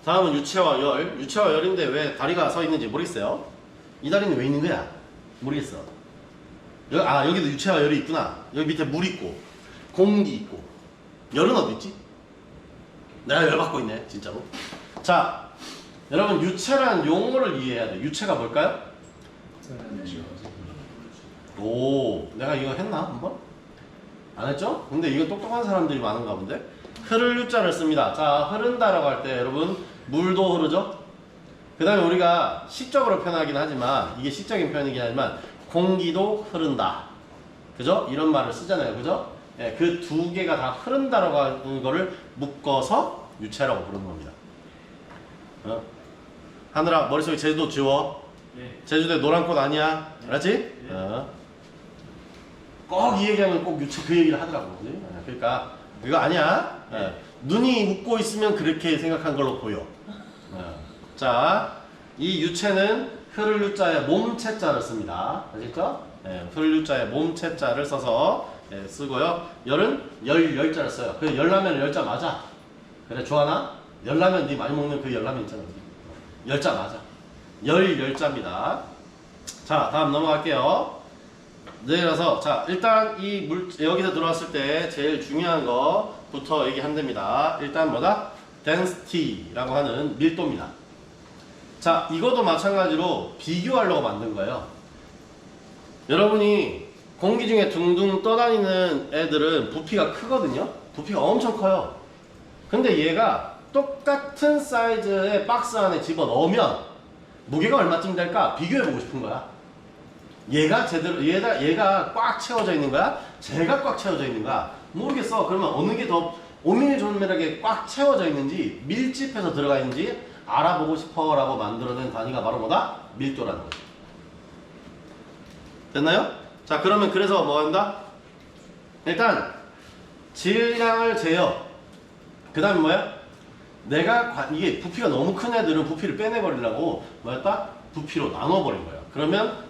다음은 유체와 열. 유체와 열인데 왜 다리가 서 있는지 모르겠어요. 이 다리는 왜 있는 거야? 모르겠어. 여기도 유체와 열이 있구나. 여기 밑에 물 있고 공기 있고. 열은 어디 있지? 내가 열 받고 있네 진짜로. 자, 여러분 유체란 용어를 이해해야 돼. 유체가 뭘까요? 오, 내가 이거 했나 한번? 안 했죠? 근데 이거 똑똑한 사람들이 많은가 본데? 흐를 유자를 씁니다. 자, 흐른다라고 할 때 여러분 물도 흐르죠? 그 다음에 우리가 시적으로 표현하긴 하지만 이게 시적인 표현이긴 하지만 공기도 흐른다. 그죠? 이런 말을 쓰잖아요. 그죠? 예, 그 두 개가 다 흐른다라고 하는 거를 묶어서 유체라고 부르는 겁니다. 하늘아, 머릿속에 제주도 지워. 네. 제주도에 노란 꽃 아니야. 알았지? 네. 꼭 이 얘기하면 꼭 유체 그 얘기를 하더라고. 그지? 그러니까 이거 아니야. 눈이 묶고 있으면 그렇게 생각한 걸로 보여. 자, 이 유체는 흐를 유자에 몸체자를 씁니다. 아시죠? 흐를 유자에 몸체자를 써서 쓰고요. 열은 열자를 써요. 그 열라면 열자 맞아. 그래, 좋아하나? 열라면 네 많이 먹는 그 열라면 있잖아. 열자 맞아. 열자입니다. 자, 다음 넘어갈게요. 내려서 자, 일단 이 여기서 들어왔을 때 제일 중요한 거부터 얘기하면 됩니다. 일단 뭐다? density라고 하는 밀도입니다. 자, 이것도 마찬가지로 비교하려고 만든 거예요. 여러분이 공기 중에 둥둥 떠다니는 애들은 부피가 크거든요. 부피가 엄청 커요. 근데 얘가 똑같은 사이즈의 박스 안에 집어넣으면 무게가 얼마쯤 될까? 비교해보고 싶은 거야. 얘가 제대로, 얘가 꽉 채워져 있는 거야? 쟤가 꽉 채워져 있는 거야? 모르겠어. 그러면 어느 게 더 5mm 조밀하게 꽉 채워져 있는지, 밀집해서 들어가 있는지 알아보고 싶어 라고 만들어낸 단위가 바로 뭐다? 밀도라는 거지. 됐나요? 자, 그러면 그래서 뭐 한다? 일단 질량을 재요. 그 다음에 뭐야? 이게 부피가 너무 큰 애들은 부피를 빼내버리려고 뭐였다? 부피로 나눠버린 거예요. 그러면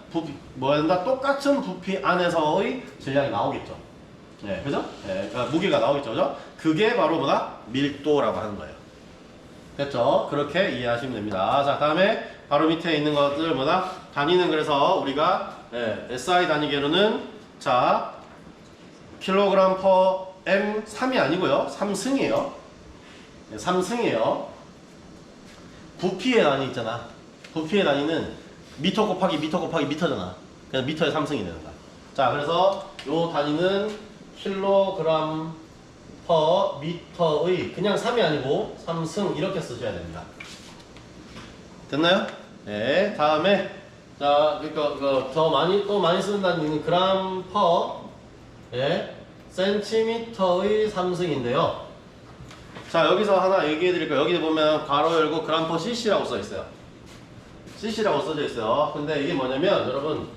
뭐한다? 똑같은 부피 안에서의 질량이 나오겠죠. 네, 그죠? 네, 그러니까 무게가 나오겠죠, 그죠? 그게 바로 뭐다? 밀도라고 하는 거예요. 됐죠? 그렇게 이해하시면 됩니다. 자, 다음에 바로 밑에 있는 것들 뭐다? 단위는 그래서 우리가 SI 단위계로는 자, 킬로그램 퍼 M 3이 아니고요. 3승이에요. 네, 3승이에요. 부피의 단위 있잖아. 부피의 단위는 미터 곱하기 미터잖아. 그냥 미터에 3승이 되는 거야. 자, 그래서 요 단위는 킬로그램 퍼 미터의 그냥 3이 아니고 3승 이렇게 쓰셔야 됩니다. 됐나요? 네. 다음에 자, 그러니까 더 많이 쓰는 단위는 그램 퍼 센티미터의 3승인데요. 자, 여기서 하나 얘기해 드릴 거예요. 여기 보면 괄호 열고 그램 퍼 cc라고 써 있어요. cc라고 써져 있어요. 근데 이게 뭐냐면 여러분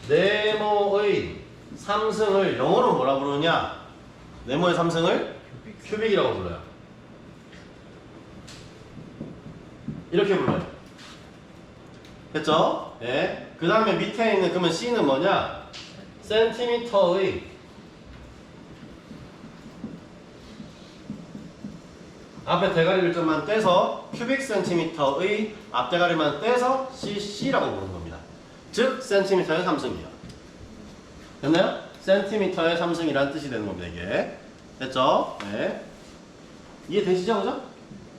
네모의 3승을 영어로 뭐라 부르냐? 네모의 3승을 큐빅이라고 불러요. 이렇게 불러요. 됐죠? 예. 그 다음에 밑에 있는 그러면 c는 뭐냐? 센티미터의 앞에 대가리 글자만 떼서 큐빅 센티미터의 앞 대가리만 떼서 cc라고 부르는 겁니다. 즉 센티미터의 3승이에요. 됐나요? 센티미터의 3승이라는 뜻이 되는 겁니다. 이게 됐죠? 네. 이해되시죠? 그죠?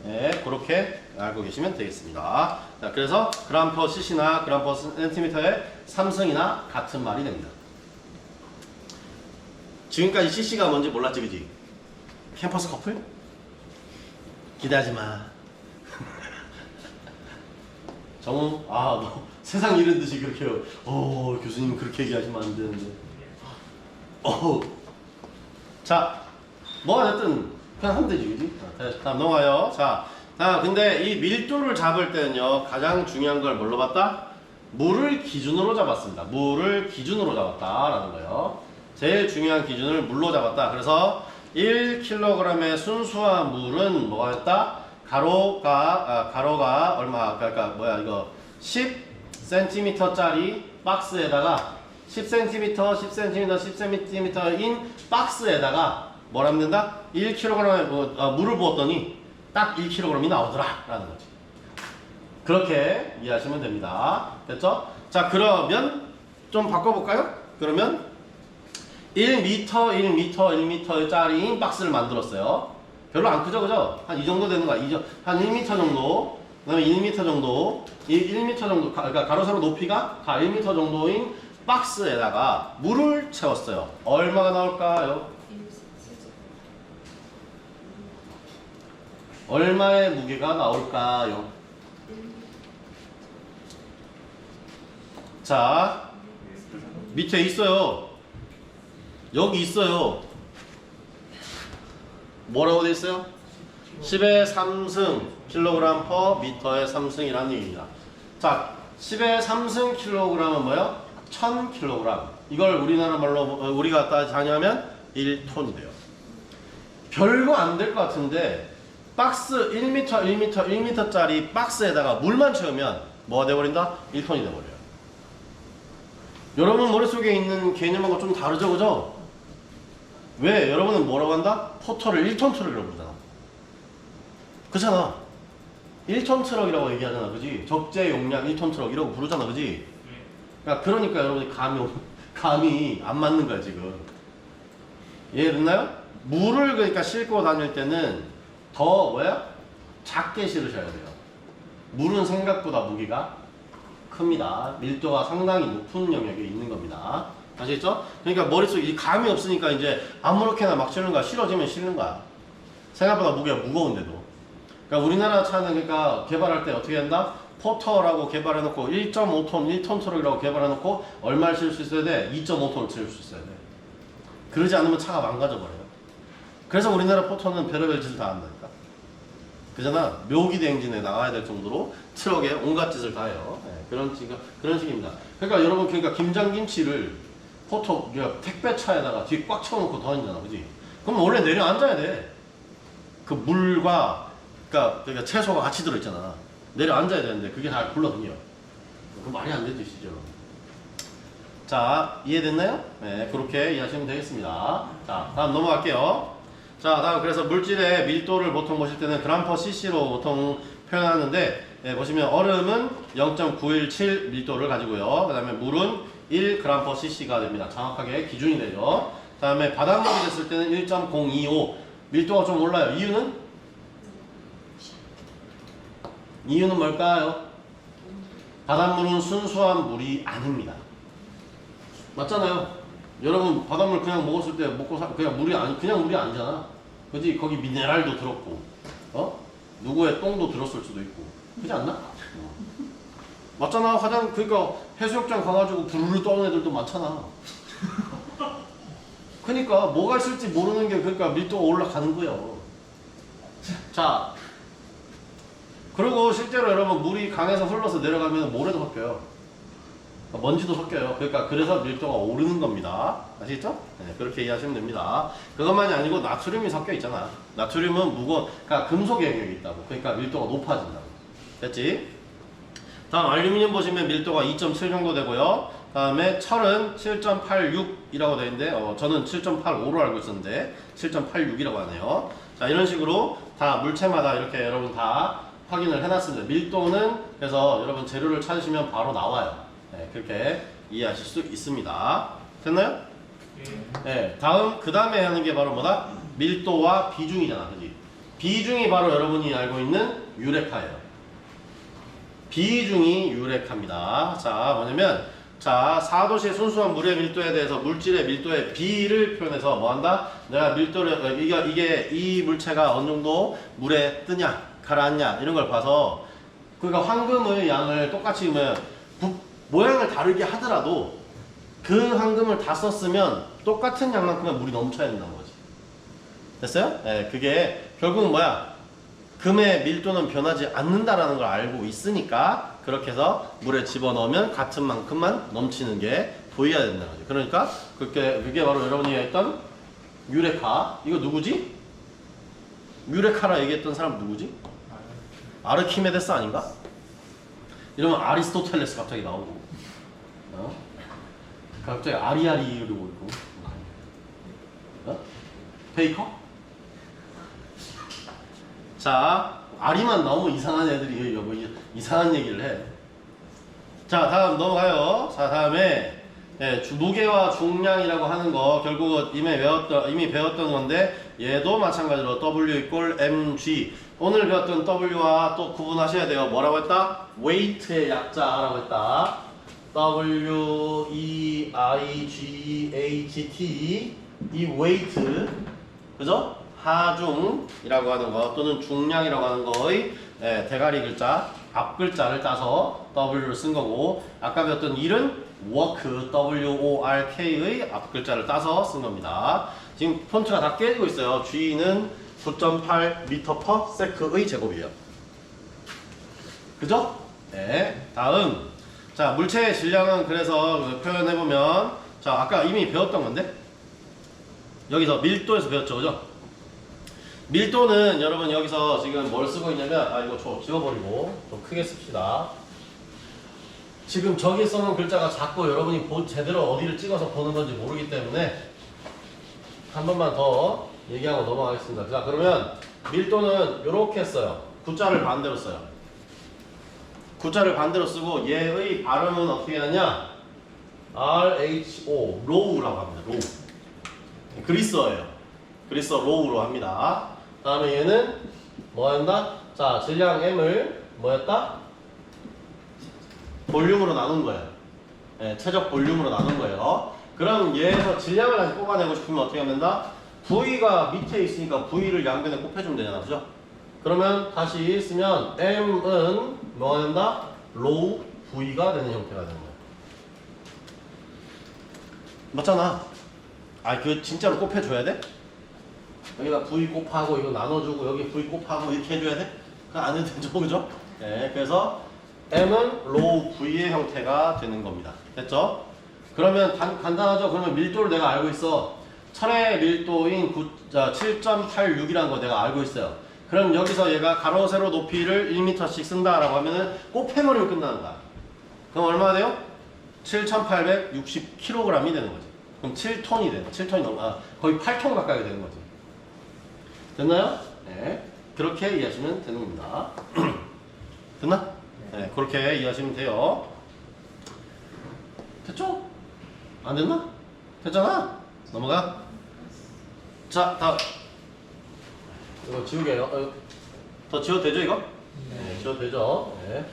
네, 그렇게 알고 계시면 되겠습니다. 자, 그래서 그램 퍼 cc나 그램 퍼 센티미터의 3승이나 같은 말이 됩니다. 지금까지 cc가 뭔지 몰랐지, 그지? 캠퍼스 커플? 기대하지 마. 정우, 너 세상 이런 듯이 그렇게, 교수님 그렇게 얘기하시면 안 되는데. 자, 뭐가 됐든 그냥 하면 되지, 그지? 다음 넘어가요. 자, 근데 이 밀도를 잡을 때는요, 가장 중요한 걸 뭘로 봤다? 물을 기준으로 잡았습니다. 물을 기준으로 잡았다라는 거예요. 제일 중요한 기준을 물로 잡았다. 그래서 1kg의 순수한 물은 뭐가 했다? 가로가 얼마? 그러니까 뭐야 이거 10cm짜리 박스에다가 10cm, 10cm, 10cm인 박스에다가 뭐라면 된다? 1kg의 물을 부었더니 딱 1kg이 나오더라 라는 거지. 그렇게 이해하시면 됩니다. 됐죠? 자, 그러면 좀 바꿔볼까요? 그러면 1m, 1m, 1m짜리 박스를 만들었어요. 별로 안 크죠, 그죠? 한 이 정도 되는 거야. 한 1m 정도, 그 다음에 1m 정도, 1m 정도, 그러니까 가로 세로 높이가 1m 정도인 박스에다가 물을 채웠어요. 얼마가 나올까요? 얼마의 무게가 나올까요? 자, 밑에 있어요. 여기 있어요. 뭐라고 돼 있어요? 10의 3승 킬로그램 퍼 미터의 3승이라는 얘기입니다. 자, 10의 3승 킬로그램은 뭐예요? 1000킬로그램. 이걸 우리나라 말로 우리가 따지자면 1톤이 돼요. 별거 안 될 것 같은데 박스 1m, 1m, 1m짜리 박스에다가 물만 채우면 뭐가 돼버린다? 1톤이 돼버려요. 여러분 머릿속에 있는 개념하고 좀 다르죠, 그죠? 왜? 여러분은 뭐라고 한다? 포터를 1톤 트럭이라고 부르잖아. 그렇잖아. 1톤 트럭이라고 얘기하잖아, 그지? 적재 용량 1톤 트럭 이라고 부르잖아, 그지? 그러니까 여러분이 감이 안 맞는 거야, 지금. 이해됐나요? 물을 그러니까 싣고 다닐 때는 더 뭐야? 작게 실으셔야 돼요. 물은 생각보다 무게가 큽니다. 밀도가 상당히 높은 영역에 있는 겁니다. 아시겠죠? 그러니까 머릿속에 이 감이 없으니까 이제 아무렇게나 막 실는 거야. 실어지면 실는 거야. 생각보다 무게가 무거운데도. 그러니까 우리나라 차는 그러니까 개발할 때 어떻게 한다? 포터라고 개발해놓고 1.5톤, 1톤 트럭이라고 개발해놓고 얼마를 실 수 있어야 돼? 2.5톤을 실 수 있어야 돼. 그러지 않으면 차가 망가져버려요. 그래서 우리나라 포터는 별의별 짓을 다 한다니까. 그잖아. 묘기대 행진에 나가야 될 정도로 트럭에 온갖 짓을 다 해요. 네, 그런 식입니다. 그러니까 여러분, 그러니까 김장김치를 포터, 그러니까 택배차에다가 뒤에 꽉 채워놓고 다니잖아, 그지? 그럼 원래 내려앉아야 돼. 그 물과, 그러니까 채소가 같이 들어있잖아. 내려앉아야 되는데 그게 다 굴러다녀. 그 말이 안 되듯이, 여러분. 자, 이해됐나요? 네, 그렇게 이해하시면 되겠습니다. 자, 다음 넘어갈게요. 자, 다음 그래서 물질의 밀도를 보통 보실 때는 그램 퍼 cc로 보통 표현하는데, 네, 보시면 얼음은 0.917 밀도를 가지고요. 그 다음에 물은 1g 퍼 cc가 됩니다. 정확하게 기준이 되죠. 그 다음에 바닷물이 됐을 때는 1.025 밀도가 좀 올라요. 이유는 뭘까요? 바닷물은 순수한 물이 아닙니다. 맞잖아요. 여러분 바닷물 그냥 먹었을 때 그냥 물이 아니잖아. 그지? 거기 미네랄도 들었고, 누구의 똥도 들었을 수도 있고, 그렇지 않나? 맞잖아. 그러니까 해수욕장 가가지고 부르르 떠는 애들도 많잖아. 그러니까 뭐가 있을지 모르는 게 그러니까 밀도가 올라가는 거예요. 자, 그리고 실제로 여러분 물이 강에서 흘러서 내려가면 모래도 섞여요. 먼지도 섞여요. 그러니까 그래서 밀도가 오르는 겁니다. 아시겠죠? 네, 그렇게 이해하시면 됩니다. 그것만이 아니고 나트륨이 섞여 있잖아. 나트륨은 그러니까 금속의 영역이 있다고. 그러니까 밀도가 높아진다고. 됐지? 다음 알루미늄 보시면 밀도가 2.7 정도 되고요. 다음에 철은 7.86이라고 되어 있는데 저는 7.85로 알고 있었는데 7.86이라고 하네요. 자, 이런 식으로 다 물체마다 이렇게 여러분 다 확인을 해놨습니다. 밀도는 그래서 여러분 재료를 찾으시면 바로 나와요. 네, 그렇게 이해하실 수 있습니다. 됐나요? 네, 그 다음에 하는 게 바로 뭐다? 밀도와 비중이잖아, 그지? 비중이 바로 여러분이 알고 있는 유레카예요. 비중이 유레카입니다. 자, 뭐냐면, 자, 4도시의 순수한 물의 밀도에 대해서 물질의 밀도의 비를 표현해서 뭐 한다? 내가 밀도를, 이 물체가 어느 정도 물에 뜨냐, 가라앉냐, 이런 걸 봐서, 그러니까 황금의 양을 똑같이 모양을 다르게 하더라도 그 황금을 다 썼으면 똑같은 양만큼의 물이 넘쳐야 된다는 거지. 됐어요? 네, 그게 결국은 뭐야? 금의 밀도는 변하지 않는다라는 걸 알고 있으니까 그렇게 해서 물에 집어넣으면 같은 만큼만 넘치는 게 보여야 된다는 거지. 그러니까 그게 바로 여러분이 했던 유레카. 이거 누구지? 유레카라 얘기했던 사람 누구지? 아르키메데스 아닌가? 이러면 아리스토텔레스 갑자기 나오고, 갑자기 아리아리 이러고 있고, 베이커? 자, R이만 너무 이상한 애들이 뭐 이상한 얘기를 해. 자, 다음 넘어가요. 자, 다음에 무게와 중량이라고 하는 거 결국 이미 배웠던 건데 얘도 마찬가지로 W 이꼴 mg. 오늘 배웠던 W와 또 구분하셔야 돼요. 뭐라고 했다? weight의 약자라고 했다. W E I G H T 이 weight 그죠? 하중이라고 하는 거 또는 중량이라고 하는 거의 대가리 글자 앞 글자를 따서 W를 쓴 거고 아까 배웠던 일은 work WORK의 앞 글자를 따서 쓴 겁니다. 지금 폰트가 다 깨지고 있어요. G는 9.8 m/s의 제곱이에요. 그죠? 네. 다음 자 물체의 질량은 그래서 표현해보면 자 아까 이미 배웠던 건데 여기서 밀도에서 배웠죠. 그죠? 밀도는 여러분 여기서 지금 뭘 쓰고 있냐면 이거 지워버리고 좀 크게 씁시다. 지금 저기 써놓은 글자가 자꾸 여러분이 제대로 어디를 찍어서 보는 건지 모르기 때문에 한 번만 더 얘기하고 넘어가겠습니다. 자 그러면 밀도는 이렇게 써요. 구자를 반대로 써요. 구자를 반대로 쓰고 얘의 발음은 어떻게 하냐 RHO 로우라고 합니다. 로우 그리스어예요. 그리스어 로우로 합니다. 다음에 얘는 뭐 한다? 자 질량 M을 뭐였다? 볼륨으로 나눈 거예요. 최적 볼륨으로 나눈 거예요. 그럼 얘에서 질량을 다시 뽑아내고 싶으면 어떻게 하면 된다? V가 밑에 있으니까 V를 양변에 곱해주면 되잖아. 그죠? 그러면 다시 쓰면 M은 뭐가 된다? 로우 V가 되는 형태가 되는 거야. 맞잖아. 그 진짜로 곱해줘야 돼? 여기다 V 곱하고 이거 나눠주고 여기 V 곱하고 이렇게 해줘야 돼? 그거 안 해도 되죠? 그죠? 네, 그래서 M은 로우 V의 형태가 되는 겁니다. 됐죠? 그러면 간단하죠? 그러면 밀도를 내가 알고 있어. 철의 밀도인 7.86이라는 거 내가 알고 있어요. 그럼 여기서 얘가 가로 세로 높이를 1m씩 쓴다라고 하면은 곱해버리면 끝나는 거야. 그럼 얼마 돼요? 7,860kg이 되는 거지. 그럼 7톤이 돼. 7톤이 거의 8톤 가까이 되는 거지. 됐나요? 네. 그렇게 이해하시면 되는 겁니다. 됐나? 네. 그렇게 이해하시면 돼요. 됐죠? 안 됐나? 됐잖아? 넘어가. 자, 다음. 이거 지우개요. 더 지워도 되죠, 이거? 네. 지워도 되죠? 네.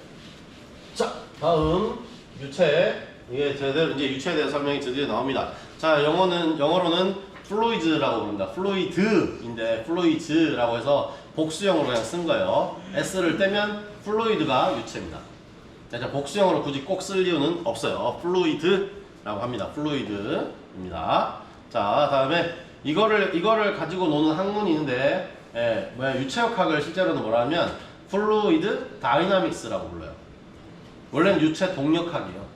자, 다음. 유체. 이게 제대로 이제 유체에 대한 설명이 드디어 나옵니다. 자, 영어로는 fluid라고 부릅니다. fluid인데 fluids라고 해서 복수형으로 그냥 쓴 거예요. s를 떼면 fluid가 유체입니다. 자, 복수형으로 굳이 꼭 쓸 이유는 없어요. fluid라고 합니다. fluid입니다. 자, 다음에 이거를 가지고 노는 학문이 있는데 유체역학을 실제로는 뭐라 하면 fluid dynamics라고 불러요. 원래는 유체 동력학이에요.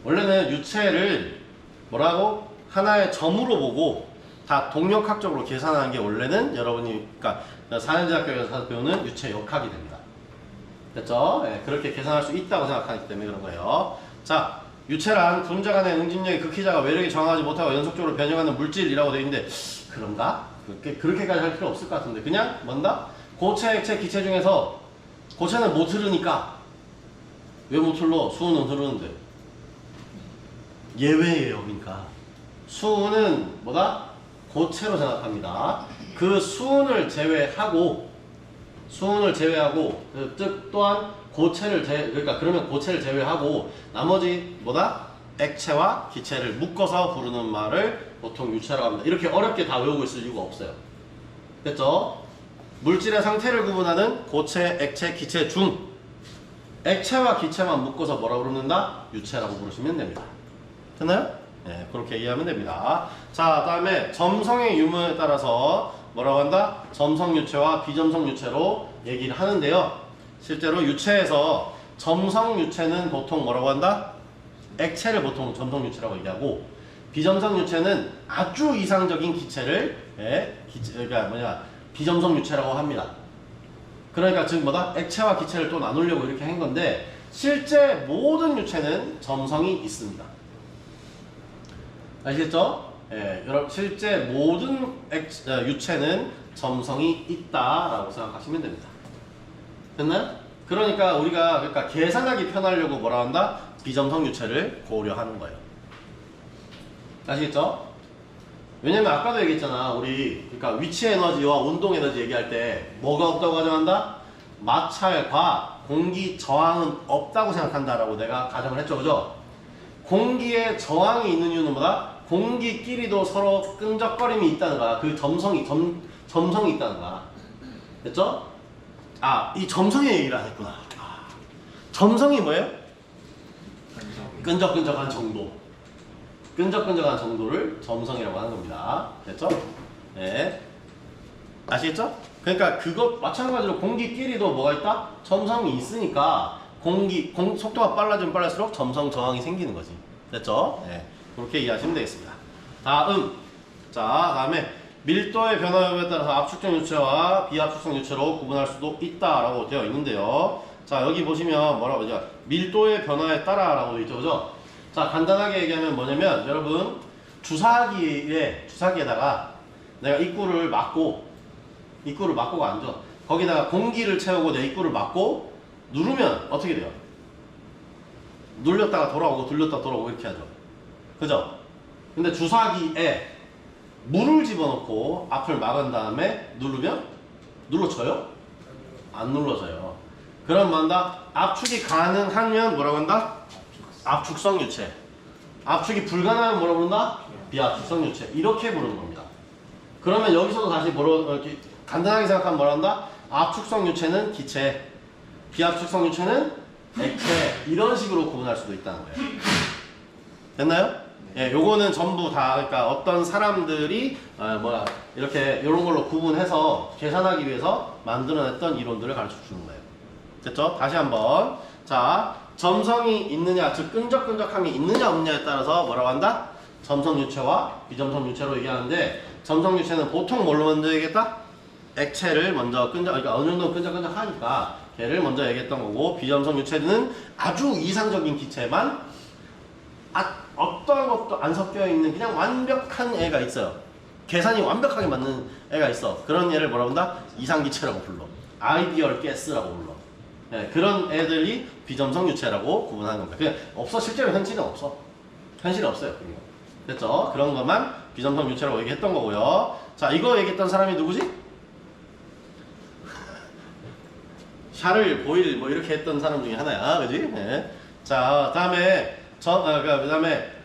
원래는 유체를 뭐라고 하나의 점으로 보고 다 동력학적으로 계산하는 게 원래는 여러분이 그러니까 4년제 학교에서 배우는 유체역학이 됩니다. 됐죠? 네, 그렇게 계산할 수 있다고 생각하기 때문에 그런 거예요. 자, 유체란 분자 간의 응집력이 극히자가 외력이 정하지 못하고 연속적으로 변형하는 물질이라고 되어 있는데 그런가? 그렇게까지 할 필요 없을 것 같은데 그냥 뭔가 고체, 액체, 기체 중에서 고체는 못 흐르니까 왜 못 흘러? 수은은 흐르는데 예외예요. 그러니까 수은은 뭐다? 고체로 생각합니다. 그 수은을 제외하고 또한 그러니까 그러면 고체를 제외하고 나머지 뭐다? 액체와 기체를 묶어서 부르는 말을 보통 유체라고 합니다. 이렇게 어렵게 다 외우고 있을 이유가 없어요. 됐죠? 물질의 상태를 구분하는 고체, 액체, 기체 중 액체와 기체만 묶어서 뭐라고 부른다? 유체라고 부르시면 됩니다. 됐나요? 네, 그렇게 이해하면 됩니다. 자, 다음에 점성의 유무에 따라서 뭐라고 한다? 점성 유체와 비점성 유체로 얘기를 하는데요. 실제로 유체에서 점성 유체는 보통 뭐라고 한다? 액체를 보통 점성 유체라고 얘기하고 비점성 유체는 아주 이상적인 기체를 그러니까 비점성 유체라고 합니다. 그러니까 즉 뭐다? 액체와 기체를 또 나누려고 이렇게 한 건데 실제 모든 유체는 점성이 있습니다. 아시겠죠? 예, 여러분 실제 모든 유체는 점성이 있다라고 생각하시면 됩니다. 됐나요? 그러니까 우리가 계산하기 편하려고 뭐라 한다? 비점성 유체를 고려하는 거예요. 아시겠죠? 왜냐면 아까도 얘기했잖아. 우리 그러니까 위치 에너지와 운동 에너지 얘기할 때 뭐가 없다고 가정한다? 마찰과 공기 저항은 없다고 생각한다라고 내가 가정을 했죠. 그죠? 공기에 저항이 있는 이유는 뭐다? 공기끼리도 서로 끈적거림이 있다는 거야. 그 점성이 있다는 거야. 됐죠? 아, 이 점성의 얘기를 안 했구나. 점성이 뭐예요? 끈적끈적한 정도. 끈적끈적한 정도를 점성이라고 하는 겁니다. 됐죠? 네. 아시겠죠? 그러니까 그것 마찬가지로 공기끼리도 뭐가 있다? 점성이 있으니까 속도가 빨라지면 빨라질수록 점성 저항이 생기는 거지. 됐죠? 네. 그렇게 이해하시면 되겠습니다. 다음에 밀도의 변화 여부에 따라서 압축성 유체와 비압축성 유체로 구분할 수도 있다라고 되어 있는데요. 자, 여기 보시면 뭐라고 하죠? 밀도의 변화에 따라라고 되어 있죠. 그죠? 자, 간단하게 얘기하면 뭐냐면 여러분 주사기에다가 내가 입구를 막고가 앉아. 거기다가 공기를 채우고 내 입구를 막고 누르면 어떻게 돼요? 눌렸다가 돌아오고 돌렸다가 돌아오고 이렇게 하죠. 그죠? 근데 주사기에 물을 집어넣고 앞을 막은 다음에 누르면 눌러져요? 안 눌러져요. 그럼 뭐한다? 압축이 가능하면 뭐라고 한다? 압축성 유체. 압축이 불가능하면 뭐라고 부른다? 비압축성 유체. 이렇게 부르는 겁니다. 그러면 여기서도 다시 이렇게 간단하게 생각하면 뭐라 한다? 압축성 유체는 기체, 비압축성 유체는 액체. 이런 식으로 구분할 수도 있다는 거예요. 됐나요? 예, 요거는 전부 다 그러니까 어떤 사람들이 이렇게 이런 걸로 구분해서 계산하기 위해서 만들어냈던 이론들을 가르쳐 주는 거예요. 됐죠? 다시 한번. 자, 점성이 있느냐, 즉 끈적끈적함이 있느냐 없느냐에 따라서 뭐라고 한다? 점성 유체와 비점성 유체로 얘기하는데, 점성 유체는 보통 뭘로 먼저 얘기했다? 액체를 먼저 그러니까 어느 정도 끈적끈적하니까 걔를 먼저 얘기했던 거고, 비점성 유체는 아주 이상적인 기체만 어떤 것도 안 섞여 있는 그냥 완벽한 애가 있어요. 계산이 완벽하게 맞는 애가 있어. 그런 애를 뭐라고 한다? 이상기체라고 불러. 아이디얼 가스라고 불러. 네, 그런 애들이 비점성 유체라고 구분하는 겁니다. 그냥 없어. 실제로 현실은 없어. 현실은 없어요. 그런 거. 됐죠? 그런 것만 비점성 유체라고 얘기했던 거고요. 자, 이거 얘기했던 사람이 누구지? 샤를 보일 뭐 이렇게 했던 사람 중에 하나야. 그지? 네. 자, 그다음에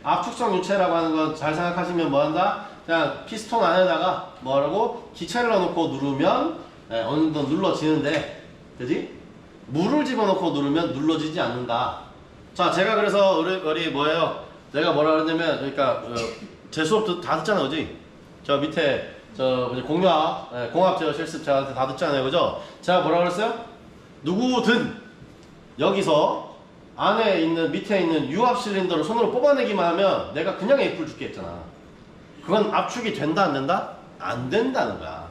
압축성 유체라고 하는 건 잘 생각하시면 뭐 한다? 그냥 피스톤 안에다가 뭐라고? 기체를 넣어놓고 누르면 어느 정도 눌러지는데, 그지? 물을 집어넣고 누르면 눌러지지 않는다. 자, 제가 그래서 우리 뭐예요? 내가 뭐라 그랬냐면, 그러니까 제 수업 다 듣잖아요, 그지? 저 밑에 공유학, 공학 제어 실습 제가 다 듣잖아요, 그죠? 제가 뭐라 그랬어요? 누구든 여기서 밑에 있는 유압 실린더를 손으로 뽑아내기만 하면 내가 그냥 F를 줄게 했잖아. 그건 압축이 된다, 안 된다? 안 된다는 거야.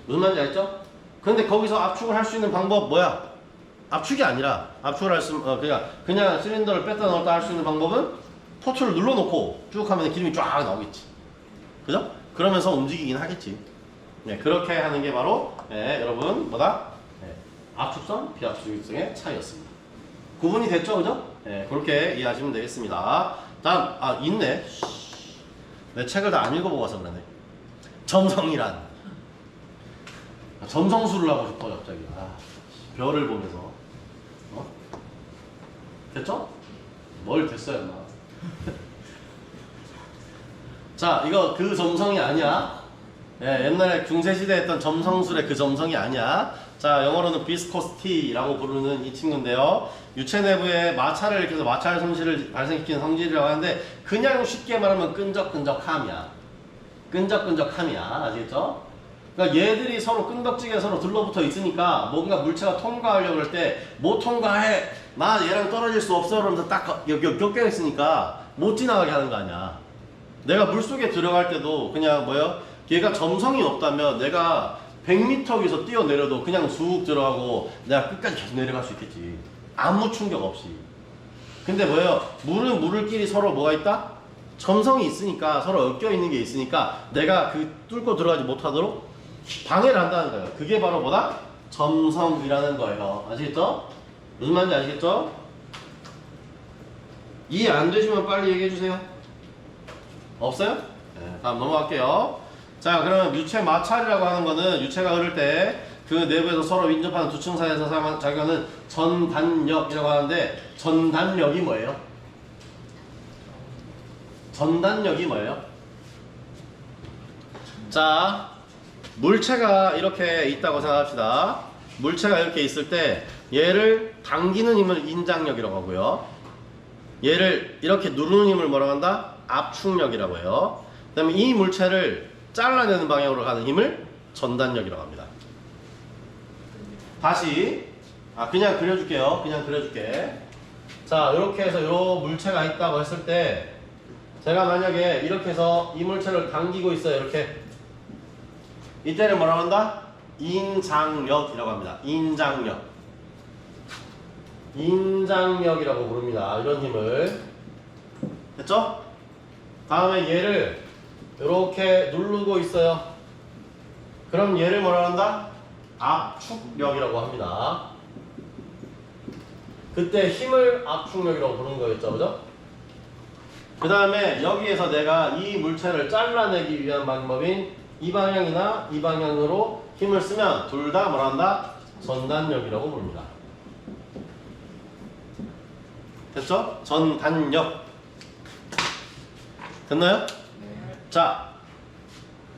무슨 말인지 알죠? 근데 거기서 압축을 할 수 있는 방법 뭐야? 압축이 아니라, 압축을 그냥 실린더를 뺐다 넣었다 할 수 있는 방법은 포트를 눌러놓고 쭉 하면 기름이 쫙 나오겠지. 그죠? 그러면서 움직이긴 하겠지. 네, 그렇게 하는 게 바로, 여러분, 압축성, 비압축성의 차이였습니다. 구분이 됐죠, 그죠? 네, 그렇게 이해하시면 되겠습니다. 다음, 있네. 내 책을 다 안 읽어보고 와서 그러네. 점성이란. 점성술을 하고 싶어, 갑자기. 별을 보면서. 됐죠? 뭘 됐어요, 인마. 자, 이거 그 점성이 아니야. 옛날에 중세시대에 했던 점성술의 그 점성이 아니야. 자, 영어로는 비스코시티라고 부르는 이 친구인데요. 유체 내부에 마찰을 일으켜서 마찰 손실을 발생시키는 성질이라고 하는데, 그냥 쉽게 말하면 끈적끈적함이야. 끈적끈적함이야. 아시겠죠? 그러니까 얘들이 서로 끈덕지게 서로 들러붙어 있으니까 뭔가 물체가 통과하려고 할 때 못 통과해. 나 얘랑 떨어질 수 없어. 그러면서 딱 엮여 있으니까 못 지나가게 하는 거 아니야. 내가 물속에 들어갈 때도 그냥 얘가 점성이 없다면 내가 100m 위에서 뛰어내려도 그냥 쑥 들어가고 내가 끝까지 계속 내려갈 수 있겠지. 아무 충격 없이. 근데 물은 물을끼리 서로 뭐가 있다? 점성이 있으니까 서로 엮여 있는 게 있으니까 내가 그 뚫고 들어가지 못하도록 방해를 한다는 거예요. 그게 바로 뭐다? 점성이라는 거예요. 아시겠죠? 무슨 말인지 아시겠죠? 이해 안 되시면 빨리 얘기해 주세요. 없어요? 네, 다음 넘어갈게요. 자, 그러면 유체 마찰이라고 하는 거는 유체가 흐를 때 그 내부에서 서로 인접하는 두 층 사이에서 작용하는 전단력이라고 하는데, 전단력이 뭐예요? 전단력이 뭐예요? 자, 물체가 이렇게 있다고 생각합시다. 물체가 이렇게 있을 때 얘를 당기는 힘을 인장력이라고 하고요. 얘를 이렇게 누르는 힘을 뭐라고 한다? 압축력이라고 해요. 그 다음에 이 물체를 잘라내는 방향으로 가는 힘을 전단력이라고 합니다. 다시 그냥 그려줄게요. 그냥 그려줄게. 자, 이렇게 해서 요 물체가 있다고 했을 때 제가 만약에 이렇게 해서 이 물체를 당기고 있어요. 이렇게. 이때는 뭐라고 한다? 인장력이라고 합니다. 인장력. 인장력이라고 부릅니다. 이런 힘을. 됐죠? 다음에 얘를 이렇게 누르고 있어요. 그럼 얘를 뭐라고 한다? 압축력이라고 합니다. 그때 힘을 압축력이라고 부르는 거였죠, 그죠? 그 다음에 여기에서 내가 이 물체를 잘라내기 위한 방법인 이 방향이나 이 방향으로 힘을 쓰면 둘 다 뭐라 한다? 전단력이라고 부릅니다. 됐죠? 전단력. 됐나요? 네. 자,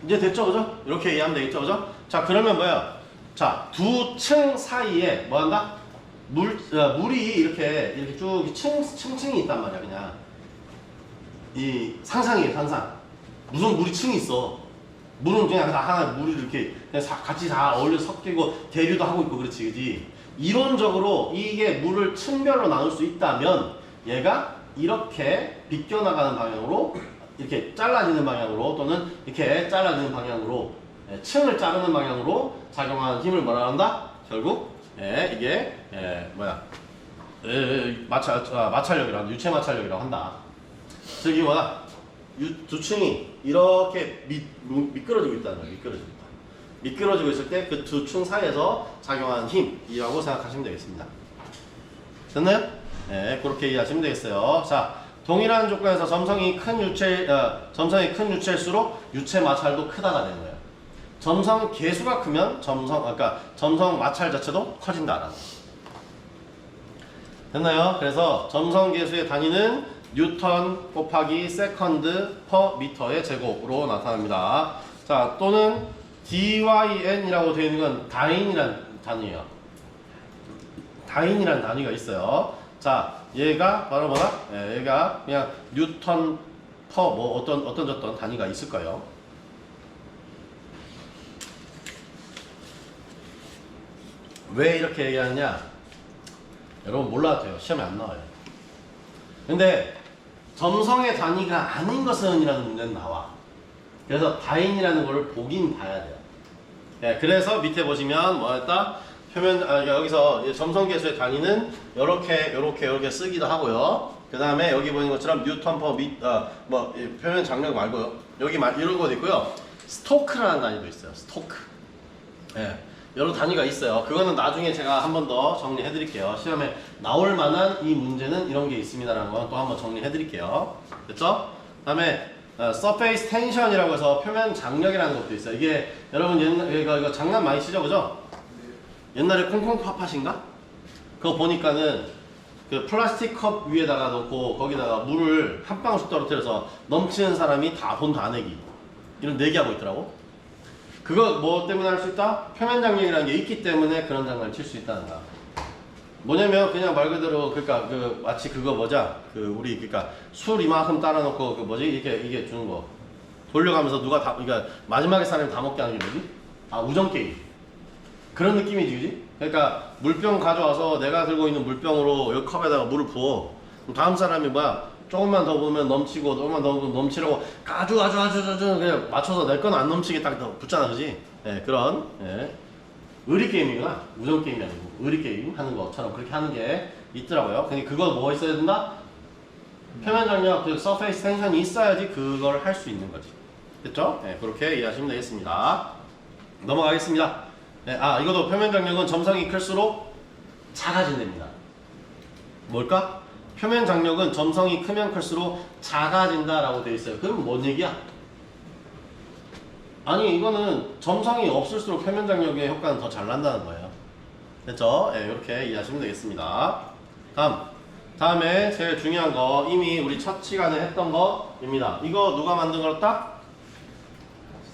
이제 됐죠, 그죠? 이렇게 이해하면 되겠죠, 그죠? 자, 그러면 뭐야? 자, 두 층 사이에 뭐 한다? 물이 이렇게 쭉 층층이 있단 말이야, 그냥. 이 상상이에요, 상상. 무슨 물이 층이 있어. 물은 그냥 하나 물이 이렇게 그냥 같이 다 어울려 섞이고 대류도 하고 있고 그렇지, 그지? 이론적으로 이게 물을 층별로 나눌 수 있다면 얘가 이렇게 비껴나가는 방향으로, 이렇게 잘라지는 방향으로, 또는 이렇게 잘라지는 방향으로, 층을 자르는 방향으로 작용하는 힘을 뭐라 한다? 결국 이게 마찰력이라고, 유체 마찰력이라고 한다. 즉 이 뭐야? 두 층이 이렇게 미끄러지고 있다는 거예요. 미끄러지고 있다. 미끄러지고 있을 때 그 두 층 사이에서 작용하는 힘이라고 생각하시면 되겠습니다. 됐나요? 네, 그렇게 이해하시면 되겠어요. 자, 동일한 조건에서 점성이 큰 유체일수록 유체 마찰도 크다가 되는 거예요. 점성 개수가 크면 점성 마찰 자체도 커진다라는 거. 됐나요? 그래서 점성 개수의 단위는 뉴턴 곱하기 세컨드 퍼 미터의 제곱으로 나타납니다. 자, 또는 dyn이라고 되어 있는 건 다인이란 단위예요. 다인이란 단위가 있어요. 자, 얘가 바로 뭐다? 얘가 그냥 뉴턴 퍼 어떤 단위가 있을 거예요. 왜 이렇게 얘기하느냐? 여러분 몰라도 돼요. 시험에 안 나와요. 근데 점성의 단위가 아닌 것은 이라는 문제는 나와. 그래서 다인이라는 걸 보긴 봐야 돼요. 네, 그래서 밑에 보시면 뭐였다? 여기서 점성계수의 단위는 요렇게 쓰기도 하고요. 그 다음에 여기 보이는 것처럼 뉴턴 퍼 표면 장력 말고요. 여기 이런 것도 있고요. 스토크라는 단위도 있어요. 스토크. 네, 여러 단위가 있어요. 그거는 나중에 제가 한 번 더 정리해 드릴게요. 시험에 나올 만한 이 문제는 이런 게 있습니다라는 건 또 한 번 정리해 드릴게요. 됐죠? 그 다음에 surface tension이라고 해서 표면 장력이라는 것도 있어요. 이게 여러분 이거 장난 많이 치죠, 그죠? 옛날에 콩콩 팥팥인가? 그거 보니까는 그 플라스틱 컵 위에다가 놓고 거기다가 물을 한 방울씩 떨어뜨려서 넘치는 사람이 다 돈 다 내기, 이런 내기하고 있더라고. 그거 뭐 때문에 할 수 있다? 표면 장력이라는 게 있기 때문에 그런 장난을 칠 수 있다는 거야. 뭐냐면 그냥 말 그대로 마치 그거 우리 술 이만큼 따라 놓고 이게 주는 거 돌려가면서 누가 그러니까 마지막에 사람이 다 먹게 하는 게 뭐지? 우정 게임. 그런 느낌이지, 그지? 그러니까 물병 가져와서 내가 들고 있는 물병으로 여기 컵에다가 물을 부어. 그럼 다음 사람이 조금만 더 보면 넘치고, 조금만 더 보면 넘치려고 아주 그냥 맞춰서 내 건 안 넘치게 딱 붙잖아, 그지? 예, 그런 의리 게임이구나. 우정 게임이 아니고 의리 게임 하는 것처럼 그렇게 하는 게 있더라고요. 근데 그거 뭐 있어야 된다? 표면 장력, 그 서페이스 텐션이 있어야지 그걸 할 수 있는 거지. 됐죠? 네, 그렇게 이해하시면 되겠습니다. 넘어가겠습니다. 네, 이것도 표면 장력은 점성이 클수록 작아진답니다. 뭘까? 표면 장력은 점성이 크면 클수록 작아진다라고 되어 있어요. 그럼 뭔 얘기야? 아니 이거는 점성이 없을수록 표면 장력의 효과는 더 잘 난다는 거예요. 됐죠? 네, 이렇게 이해하시면 되겠습니다. 다음에 제일 중요한 거 이미 우리 첫 시간에 했던 거입니다. 이거 누가 만든 거였다?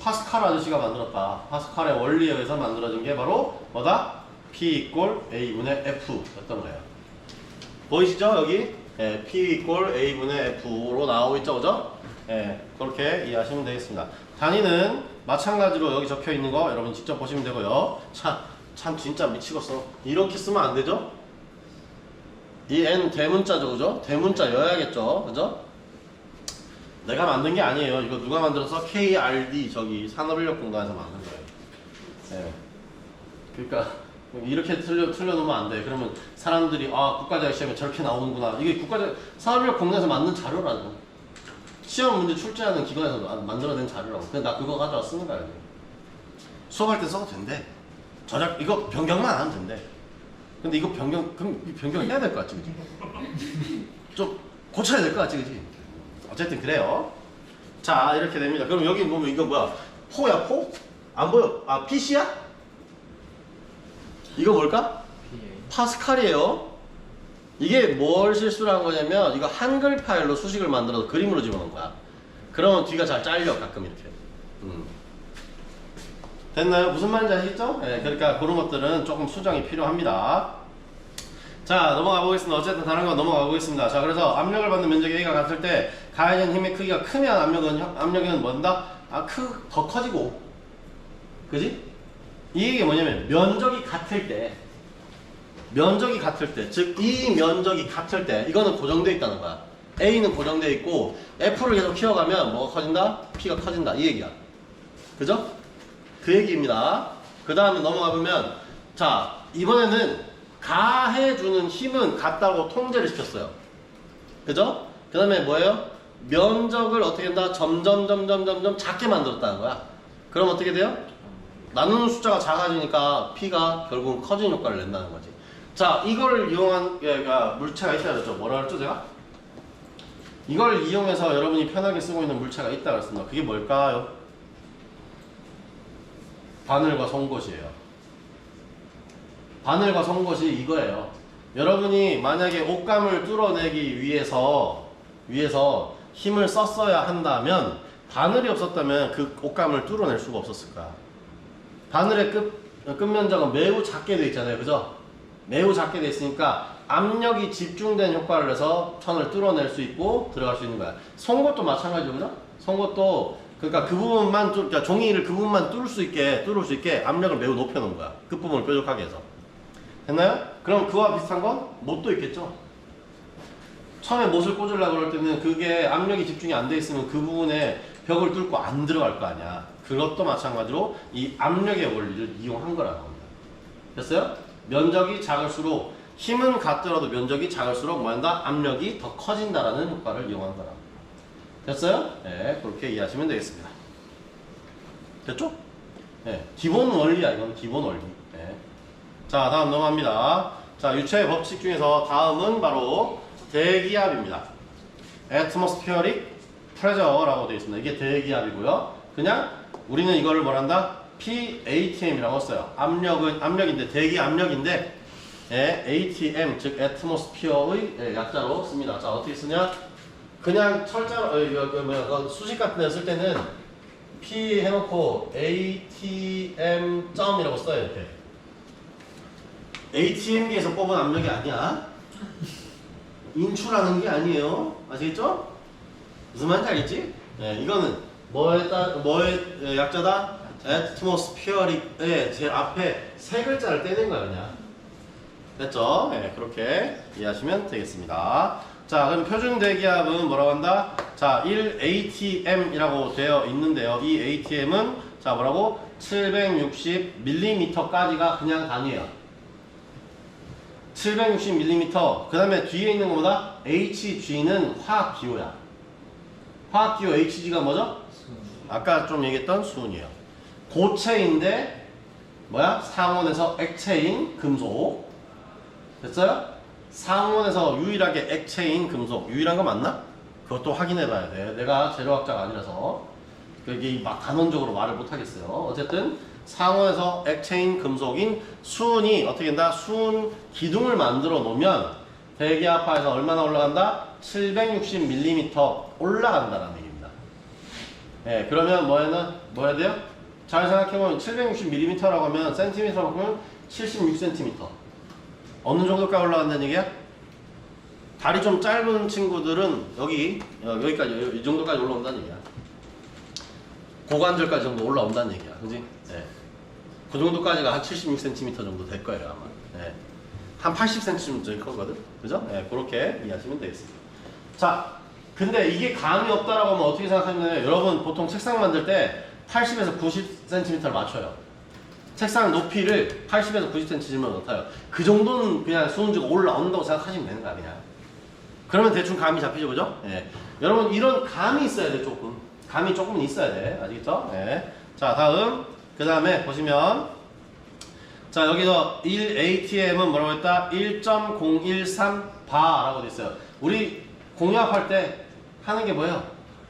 파스칼 아저씨가 만들었다. 파스칼의 원리에 의해서 만들어진 게 바로 뭐다? P = A분의 F 였던 거예요. 보이시죠? 여기 P = A분의 F로 나오고 있죠? 그죠? 그렇게 이해하시면 되겠습니다. 단위는 마찬가지로 여기 적혀 있는 거 여러분 직접 보시면 되고요. 참 진짜 미치겠어. 이렇게 쓰면 안 되죠? 이 N 대문자죠, 그죠? 대문자여야겠죠, 그죠? 내가 만든 게 아니에요. 이거 누가 만들어서 KRD 저기 산업인력공단에서 만든 거예요. 그러니까 이렇게 틀려놓으면 안 돼. 그러면 사람들이 국가자격 시험에 저렇게 나오는구나. 이게 산업인력공단에서 만든 자료라고. 시험 문제 출제하는 기관에서 만들어낸 자료라고. 근데 나 그거 가져와 쓰는 거야. 수업할 때 써도 된대. 이거 변경만 안 하면 된대. 근데 이거 그럼 변경해야 될 것 같지, 그치? 좀 고쳐야 될 것 같지, 그치? 어쨌든 그래요. 자, 이렇게 됩니다. 그럼 여기 보면 이거 뭐야? 포야, 포? 안 보여? PC야? 이거 뭘까? 파스칼이에요. 이게 뭘 실수를 한 거냐면 이거 한글 파일로 수식을 만들어서 그림으로 집어넣은 거야. 그러면 뒤가 잘 잘려, 가끔 이렇게. 됐나요? 무슨 말인지 아시겠죠? 그러니까 그런 것들은 조금 수정이 필요합니다. 자, 넘어가 보겠습니다. 어쨌든 다른 거 넘어가 보겠습니다. 자, 그래서 압력을 받는 면적이 A가 같을 때 가해진 힘의 크기가 크면 압력은 뭔다? 더 커지고. 그지? 이 얘기가 뭐냐면 면적이 같을 때, 즉 이 면적이 같을 때 이거는 고정되어 있다는 거야. A는 고정되어 있고 F를 계속 키워가면 뭐가 커진다? P가 커진다. 이 얘기야. 그죠? 그 얘기입니다. 그 다음에 넘어가 보면 자, 이번에는 가해주는 힘은 같다고 통제를 시켰어요. 그죠? 그 다음에 뭐예요? 면적을 어떻게 한다? 점점 작게 만들었다는 거야. 그럼 어떻게 돼요? 나누는 숫자가 작아지니까 P가 결국은 커진 효과를 낸다는 거지. 자, 이걸 이용한 물체가 있다 그랬죠? 뭐라 그랬죠 제가? 이걸 이용해서 여러분이 편하게 쓰고 있는 물체가 있다 그랬습니다. 그게 뭘까요? 바늘과 송곳이에요. 바늘과 송곳이 이거예요. 여러분이 만약에 옷감을 뚫어내기 위해서 힘을 썼어야 한다면 바늘이 없었다면 그 옷감을 뚫어낼 수가 없었을 거야. 바늘의 끝면적은 매우 작게 돼 있잖아요. 그죠? 매우 작게 돼 있으니까 압력이 집중된 효과를 내서 천을 뚫어낼 수 있고 들어갈 수 있는 거야. 송곳도 마찬가지죠. 그죠? 송곳도 그러니까 그 부분만 그러니까 종이를 그 부분만 뚫을 수 있게 압력을 매우 높여 놓은 거야. 끝부분을 뾰족하게 해서. 됐나요? 그럼 그와 비슷한 건 못도 있겠죠. 처음에 못을 꽂으려고 그럴 때는 그게 압력이 집중이 안 돼 있으면 그 부분에 벽을 뚫고 안 들어갈 거 아니야. 그것도 마찬가지로 이 압력의 원리를 이용한 거라는 겁니다. 됐어요? 면적이 작을수록 힘은 같더라도 면적이 작을수록 뭐한다? 압력이 더 커진다라는 효과를 이용한 거라. 됐어요? 네, 그렇게 이해하시면 되겠습니다. 됐죠? 네, 기본 원리야. 이건 기본 원리. 네. 자, 다음 넘어갑니다. 자, 유체의 법칙 중에서 다음은 바로 대기압입니다. Atmospheric Pressure라고 되어 있습니다. 이게 대기압이고요. 그냥 우리는 이거를 뭐란다? PATM이라고 써요. 압력인데 대기 압력인데 ATM 즉 Atmosphere의 약자로 씁니다. 자, 어떻게 쓰냐? 그냥 철자로 수식 같은 데 쓸 때는 P 해놓고 ATM 점이라고 써요. 이렇게. ATM기에서 뽑은 압력이 아니야. 인출하는 게 아니에요. 아시겠죠? 무슨 말인지 알겠지? 네, 이거는 뭐의 약자다? Atmospheric의 제일 앞에 세 글자를 떼는 거야 그냥. 됐죠? 네, 그렇게 이해하시면 되겠습니다. 자, 그럼 표준 대기압은 뭐라고 한다? 자, 1atm이라고 되어 있는데요. 이 atm은 자 뭐라고? 760mm까지가 그냥 단위예요. 760mm. 그 다음에 뒤에 있는 것보다 HG는 화학기호야. 화학기호 HG가 뭐죠? 아까 좀 얘기했던 수은이에요. 고체인데 뭐야? 상온에서 액체인 금속. 됐어요? 상온에서 유일하게 액체인 금속. 유일한 거 맞나? 그것도 확인해 봐야 돼. 내가 재료학자가 아니라서 그게 막 단언적으로 말을 못 하겠어요. 어쨌든 상온에서 액체인 금속인 수은이 어떻게 된다? 수은 기둥을 만들어 놓으면 대기압하에서 얼마나 올라간다? 760mm 올라간다는 얘기입니다. 예, 그러면 뭐 해야 돼요? 잘 생각해보면 760mm라고 하면 센티미터라고 하면 76cm. 어느 정도까지 올라간다는 얘기야? 다리 좀 짧은 친구들은 여기까지, 이 정도까지 올라온다는 얘기야. 고관절까지 정도 올라온다는 얘기야. 그지? 네. 그 정도까지가 한 76cm 정도 될 거예요, 아마. 네. 한 80cm 정도 크거든? 그죠? 네, 그렇게 이해하시면 되겠습니다. 자, 근데 이게 감이 없다라고 하면 어떻게 생각하냐면, 여러분 보통 책상 만들 때 80에서 90cm를 맞춰요. 책상 높이를 80에서 90cm면 높아요. 그 정도는 그냥 수은지가 올라온다고 생각하시면 되는 거야, 그냥. 그러면 대충 감이 잡히죠, 그죠? 네. 여러분, 이런 감이 있어야 돼, 조금. 감이 조금은 있어야 돼. 아시겠죠? 네. 자, 다음. 그 다음에 보시면. 자, 여기서 1ATM은 뭐라고 했다? 1.013바라고 돼 있어요. 우리 공유합할 때 하는 게 뭐예요?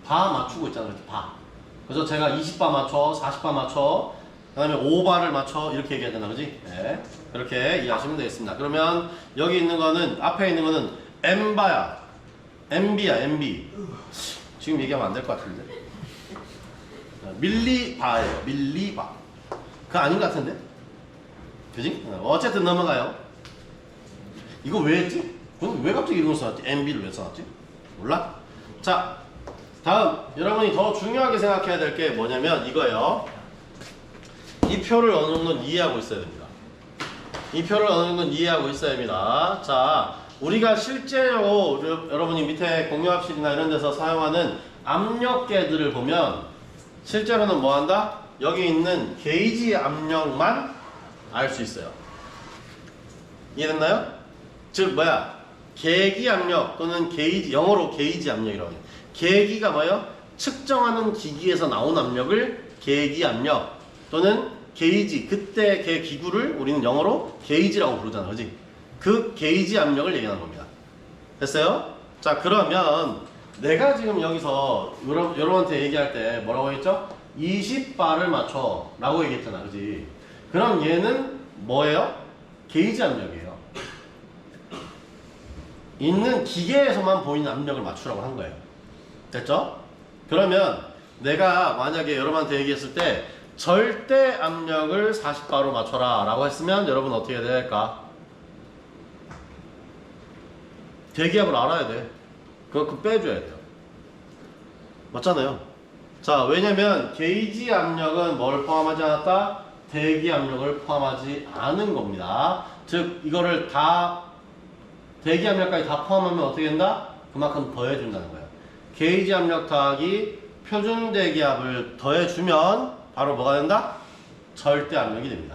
바 맞추고 있잖아요. 이렇게 바. 그래서 제가 20바 맞춰, 40바 맞춰, 그 다음에 5바를 맞춰, 이렇게 얘기하잖아. 그지? 네. 그렇게 이해하시면 되겠습니다. 그러면 여기 있는 거는, 앞에 있는 거는 M바야. MB야, MB. 지금 얘기하면 안 될 것 같은데. 밀리바예요. 밀리바. 그거 아닌 것 같은데? 그지? 어쨌든 넘어가요. 이거 왜 했지? 그건 왜 갑자기 이런 거 써놨지? MB를 왜 써놨지? 몰라? 자, 다음. 여러분이 더 중요하게 생각해야 될 게 뭐냐면 이거예요. 이 표를 어느 정도는 이해하고 있어야 됩니다. 이 표를 어느 정도는 이해하고 있어야 합니다. 자, 우리가 실제로 여러분이 밑에 공유합실이나 이런 데서 사용하는 압력계들을 보면 실제로는 뭐 한다? 여기 있는 게이지 압력만 알 수 있어요. 이해됐나요? 즉 뭐야? 계기 압력 또는 게이지, 영어로 게이지 압력이라고 해요. 계기가 뭐예요? 측정하는 기기에서 나온 압력을 계기 압력 또는 게이지, 그때 그 기구를 우리는 영어로 게이지라고 부르잖아. 그지? 그 게이지 압력을 얘기하는 겁니다. 됐어요? 자, 그러면 내가 지금 여기서 여러분한테 얘기할 때 뭐라고 했죠? 20바를 맞춰 라고 얘기했잖아. 그지? 그럼 얘는 뭐예요? 게이지 압력이에요. 있는 기계에서만 보이는 압력을 맞추라고 한 거예요. 됐죠? 그러면 내가 만약에 여러분한테 얘기했을 때 절대 압력을 40바로 맞춰라 라고 했으면 여러분 어떻게 해야 될까? 대기압을 알아야 돼. 그거 빼줘야 돼요. 맞잖아요. 자, 왜냐면 게이지 압력은 뭘 포함하지 않았다? 대기 압력을 포함하지 않은 겁니다. 즉 이거를 다 대기 압력까지 다 포함하면 어떻게 된다? 그만큼 더해준다는 거예요. 게이지 압력 더하기 표준 대기압을 더해주면 바로 뭐가 된다? 절대 압력이 됩니다.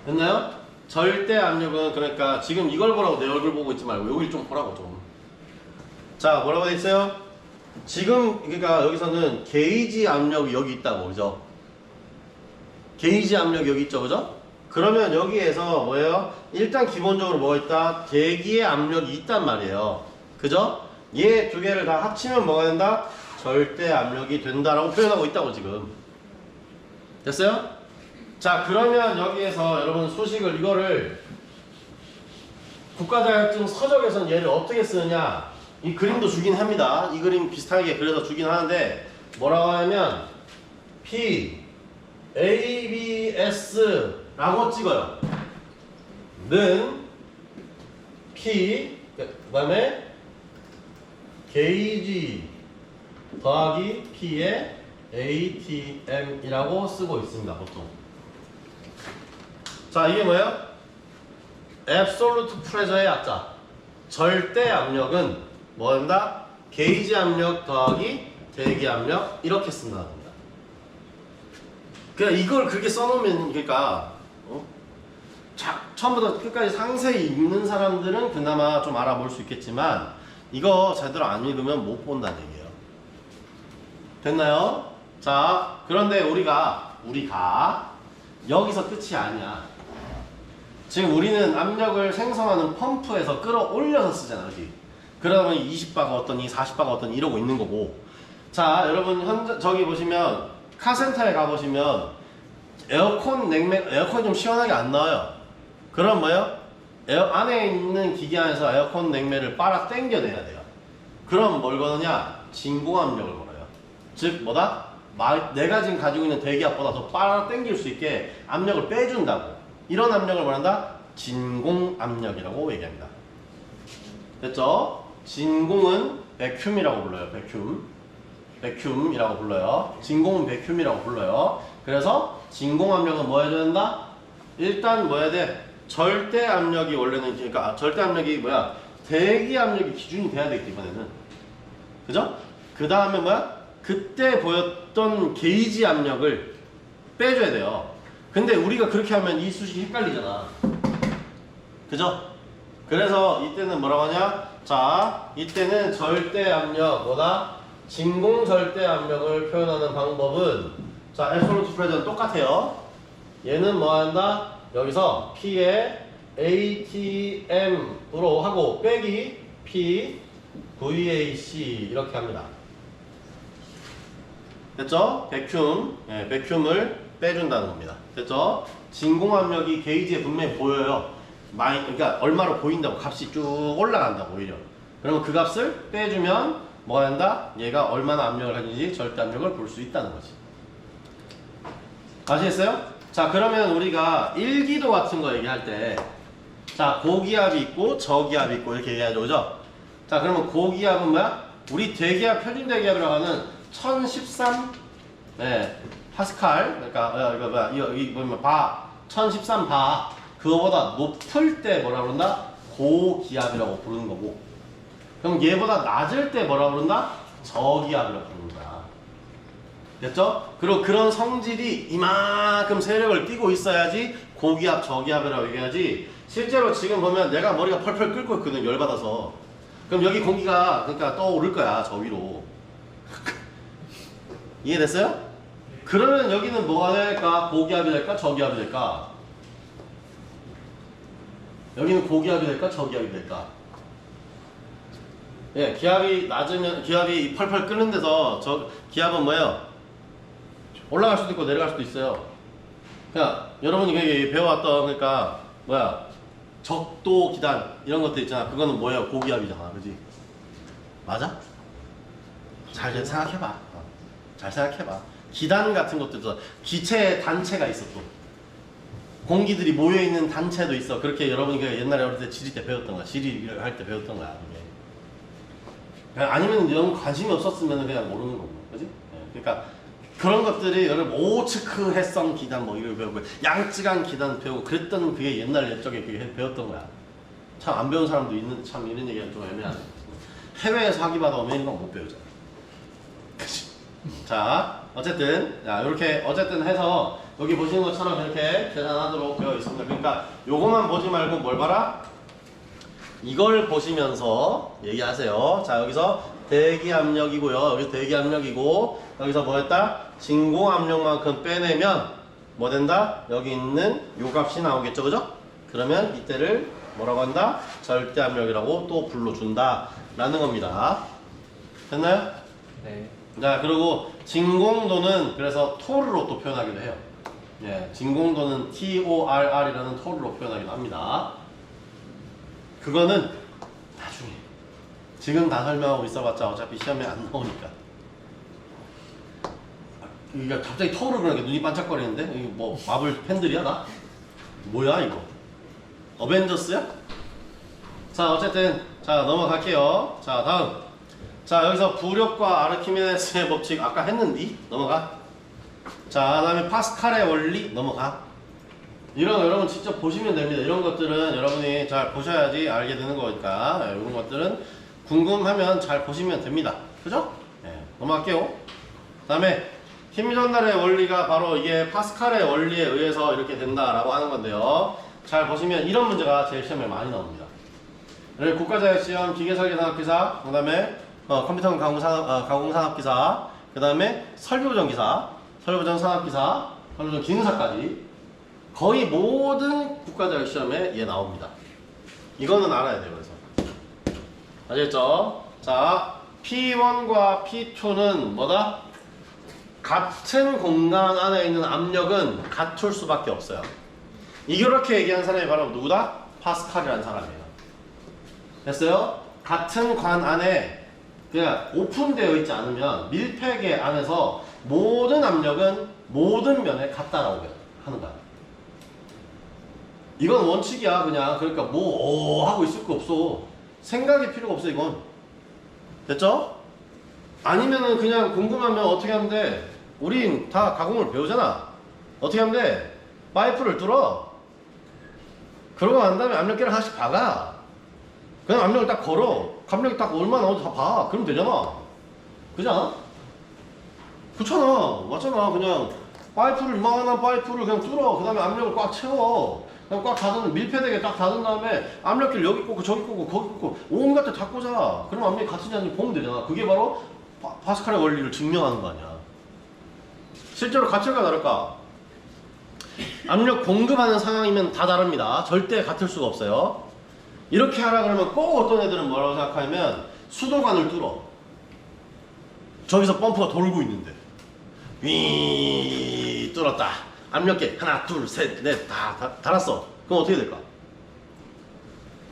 됐나요? 절대 압력은 그러니까 지금 이걸 보라고 내 얼굴 보고 있지 말고 여기를 좀 보라고 좀. 자, 뭐라고 돼 있어요? 지금 그러니까 여기서는 게이지 압력이 여기 있다고, 그죠? 게이지 압력이 여기 있죠, 그죠? 그러면 여기에서 뭐예요? 일단 기본적으로 뭐가 있다? 대기의 압력이 있단 말이에요. 그죠? 얘 두 개를 다 합치면 뭐가 된다? 절대 압력이 된다라고 표현하고 있다고 지금. 됐어요? 자, 그러면 여기에서 여러분 소식을 이거를 국가자격증 서적에서는 얘를 어떻게 쓰느냐? 이 그림도 주긴 합니다. 이 그림 비슷하게 그려서 주긴 하는데 뭐라고 하냐면 P ABS라고 찍어요. 는 P 그 다음에 게이지 더하기 P의 ATM이라고 쓰고 있습니다. 보통. 자, 이게 뭐예요? Absolute Pressure의 약자. 절대 압력은 뭐 한다? 게이지 압력 더하기 대기 압력 이렇게 쓴다는 겁니다. 그러니까 이걸 그렇게 써놓으면 그러니까 자, 처음부터 끝까지 상세히 읽는 사람들은 그나마 좀 알아볼 수 있겠지만 이거 제대로 안 읽으면 못 본다는 얘기예요. 됐나요? 자, 그런데 우리가 여기서 끝이 아니야. 지금 우리는 압력을 생성하는 펌프에서 끌어올려서 쓰잖아, 그렇지? 그러다 보니 20바가 어떠니 40바가 어떠니 이러고 있는 거고. 자, 여러분 저기 보시면 카센터에 가보시면 에어컨이 좀 시원하게 안 나와요. 그럼 뭐예요? 안에 있는 기계 안에서 에어컨 냉매를 빨아 당겨내야 돼요. 그럼 뭘 거느냐? 진공압력을 걸어요. 즉 뭐다? 내가 지금 가지고 있는 대기압보다 더 빨아 당길 수 있게 압력을 빼준다고. 이런 압력을 말한다? 진공압력이라고 얘기합니다. 됐죠? 진공은 베큐움이라고 불러요. 베큐움이라고 불러요. 진공은 베큐움이라고 불러요. 그래서 진공압력은 뭐 해줘야 된다? 일단 뭐 해야 돼? 절대 압력이 원래는, 그러니까 절대 압력이 뭐야? 대기 압력이 기준이 돼야 되겠다, 이번에는. 그죠? 그 다음에 뭐야? 그때 보였던 게이지 압력을 빼줘야 돼요. 근데 우리가 그렇게 하면 이 수식이 헷갈리잖아. 그죠? 그래서 이때는 뭐라고 하냐? 자, 이때는 절대 압력, 뭐다? 진공 절대 압력을 표현하는 방법은, 자, absolute pressure 똑같아요. 얘는 뭐 한다? 여기서 P에 ATM으로 하고 빼기 P VAC 이렇게 합니다. 됐죠? 베큐움을 빼준다는 겁니다. 됐죠? 진공압력이 게이지에 분명히 보여요. 그러니까 얼마로 보인다고, 값이 쭉 올라간다고 오히려. 그러면 그 값을 빼주면 뭐가 된다? 얘가 얼마나 압력을 가진지 절대 압력을 볼 수 있다는 거지. 아시겠어요? 자, 그러면 우리가 1기도 같은 거 얘기할 때, 자, 고기압이 있고 저기압이 있고 이렇게 얘기하죠, 그죠? 자, 그러면 고기압은 뭐야? 우리 대기압, 표준 대기압이라고 하는 1013 파스칼, 그러니까 이거 뭐야? 여기 보면 1013 바, 그거보다 높을 때 뭐라 그런다? 고기압이라고 부르는 거고. 그럼 얘보다 낮을 때 뭐라 그런다? 저기압이라고 부르는 거야. 됐죠? 그리고 그런 성질이 이만큼 세력을 띠고 있어야지 고기압, 저기압이라고 얘기하지. 실제로 지금 보면 내가 머리가 펄펄 끓고 있거든, 열받아서. 그럼 여기 공기가 그러니까 떠오를 거야, 저 위로. 이해됐어요? 그러면 여기는 뭐가 될까? 고기압이 될까? 저기압이 될까? 여기는 고기압이 될까? 저기압이 될까? 예, 기압이 낮으면, 기압이 펄펄 끓는 데서 기압은 뭐예요? 올라갈 수도 있고 내려갈 수도 있어요. 그냥 여러분이 배워왔던, 그러니까 뭐야, 적도 기단 이런 것들 있잖아. 그거는 뭐예요? 고기압이잖아, 그지? 맞아? 잘 생각해봐. 잘 생각해봐. 기단 같은 것들도 기체의 단체가 있어. 또 공기들이 모여있는 단체도 있어. 그렇게 여러분이 옛날에 어릴 때 지리 때 배웠던 거야. 지리를 할 때 배웠던 거야, 그게. 아니면 영 관심이 없었으면 그냥 모르는 거고, 그지? 네. 그러니까 그런 것들이 여러분 오츠크 해성 기단 뭐 이걸 배우고 양쯔강 기단 배우고 그랬던, 그게 옛날 옛적에 그게 배웠던 거야. 참 안 배운 사람도 있는, 참 이런 얘기가 좀 애매하네. 해외에서 하기마다 어메리카는 못 배우잖아. 그치? 자, 어쨌든 이렇게 어쨌든 해서 여기 보시는 것처럼 이렇게 계산하도록 되어 있습니다. 그러니까 요거만 보지 말고 뭘 봐라? 이걸 보시면서 얘기하세요. 자, 여기서 대기압력이고요. 여기서 대기압력이고, 여기서 뭐 했다? 진공압력만큼 빼내면 뭐 된다? 여기 있는 요 값이 나오겠죠, 그죠? 그러면 이때를 뭐라고 한다? 절대압력이라고 또 불러준다 라는 겁니다. 됐나요? 네. 자, 그리고 진공도는 그래서 토르로 또 표현하기도 해요. 예, 진공도는 TORR이라는 토르로 표현하기도 합니다. 그거는 나중에. 지금 다 설명하고 있어봤자 어차피 시험에 안 나오니까. 그러니까 갑자기 토르 그러니까 눈이 반짝거리는데? 이거 뭐 마블 팬들이야 나? 뭐야 이거? 어벤져스야? 자, 어쨌든 자 넘어갈게요. 자, 다음. 자, 여기서 부력과 아르키메데스의 법칙 아까 했는디? 넘어가. 자, 그 다음에 파스칼의 원리 넘어가. 이런 거 여러분 직접 보시면 됩니다. 이런 것들은 여러분이 잘 보셔야지 알게 되는 거니까 이런 것들은 궁금하면 잘 보시면 됩니다. 그죠? 네, 넘어갈게요. 그 다음에 힘 전달의 원리가 바로 이게 파스칼의 원리에 의해서 이렇게 된다라고 하는 건데요. 잘 보시면 이런 문제가 제일 시험에 많이 나옵니다. 국가자격시험 기계설계산업기사, 그 다음에 컴퓨터 가공산업기사, 그 다음에 설비보전기사, 설비보전 산업기사, 설비보전 기능사까지 거의 모든 국가자격시험에 얘 나옵니다. 이거는 알아야 돼요. 그래서 아시겠죠? 자, P1과 P2는 뭐다? 같은 공간 안에 있는 압력은 같을 수밖에 없어요. 이렇게 얘기한 사람이 바로 누구다? 파스칼이라는 사람이에요. 됐어요? 같은 관 안에 그냥 오픈되어 있지 않으면 밀폐계 안에서 모든 압력은 모든 면에 같다라고 하는 거야. 이건 원칙이야. 그냥 그러니까 뭐 하고 있을 거 없어. 생각이 필요가 없어. 이건 됐죠? 아니면은 그냥 궁금하면 어떻게 하면 돼? 우린 다 가공을 배우잖아. 어떻게 하면 돼? 파이프를 뚫어. 그러고 난 다음에 압력계를 하나씩 박아. 그냥 압력을 딱 걸어. 압력이 딱 얼마 나오는지 다 봐. 그러면 되잖아. 그지 않아? 그렇잖아. 맞잖아. 그냥 파이프를, 이만한 파이프를 그냥 뚫어. 그 다음에 압력을 꽉 채워. 그냥 꽉 닫은, 밀폐되게 딱 닫은 다음에 압력계를 여기 꽂고 저기 꽂고 거기 꽂고 온갖 데 다 꽂아. 그럼 압력이 같은지 아닌지 보면 되잖아. 그게 바로 파스칼의 원리를 증명하는 거 아니야. 실제로 같을까 다를까? 압력 공급하는 상황이면 다 다릅니다. 절대 같을 수가 없어요. 이렇게 하라 그러면 꼭 어떤 애들은 뭐라고 생각하냐면 수도관을 뚫어. 저기서 펌프가 돌고 있는데 위 뚫었다. 압력계 하나 둘 셋 넷 다 달았어. 그럼 어떻게 될까?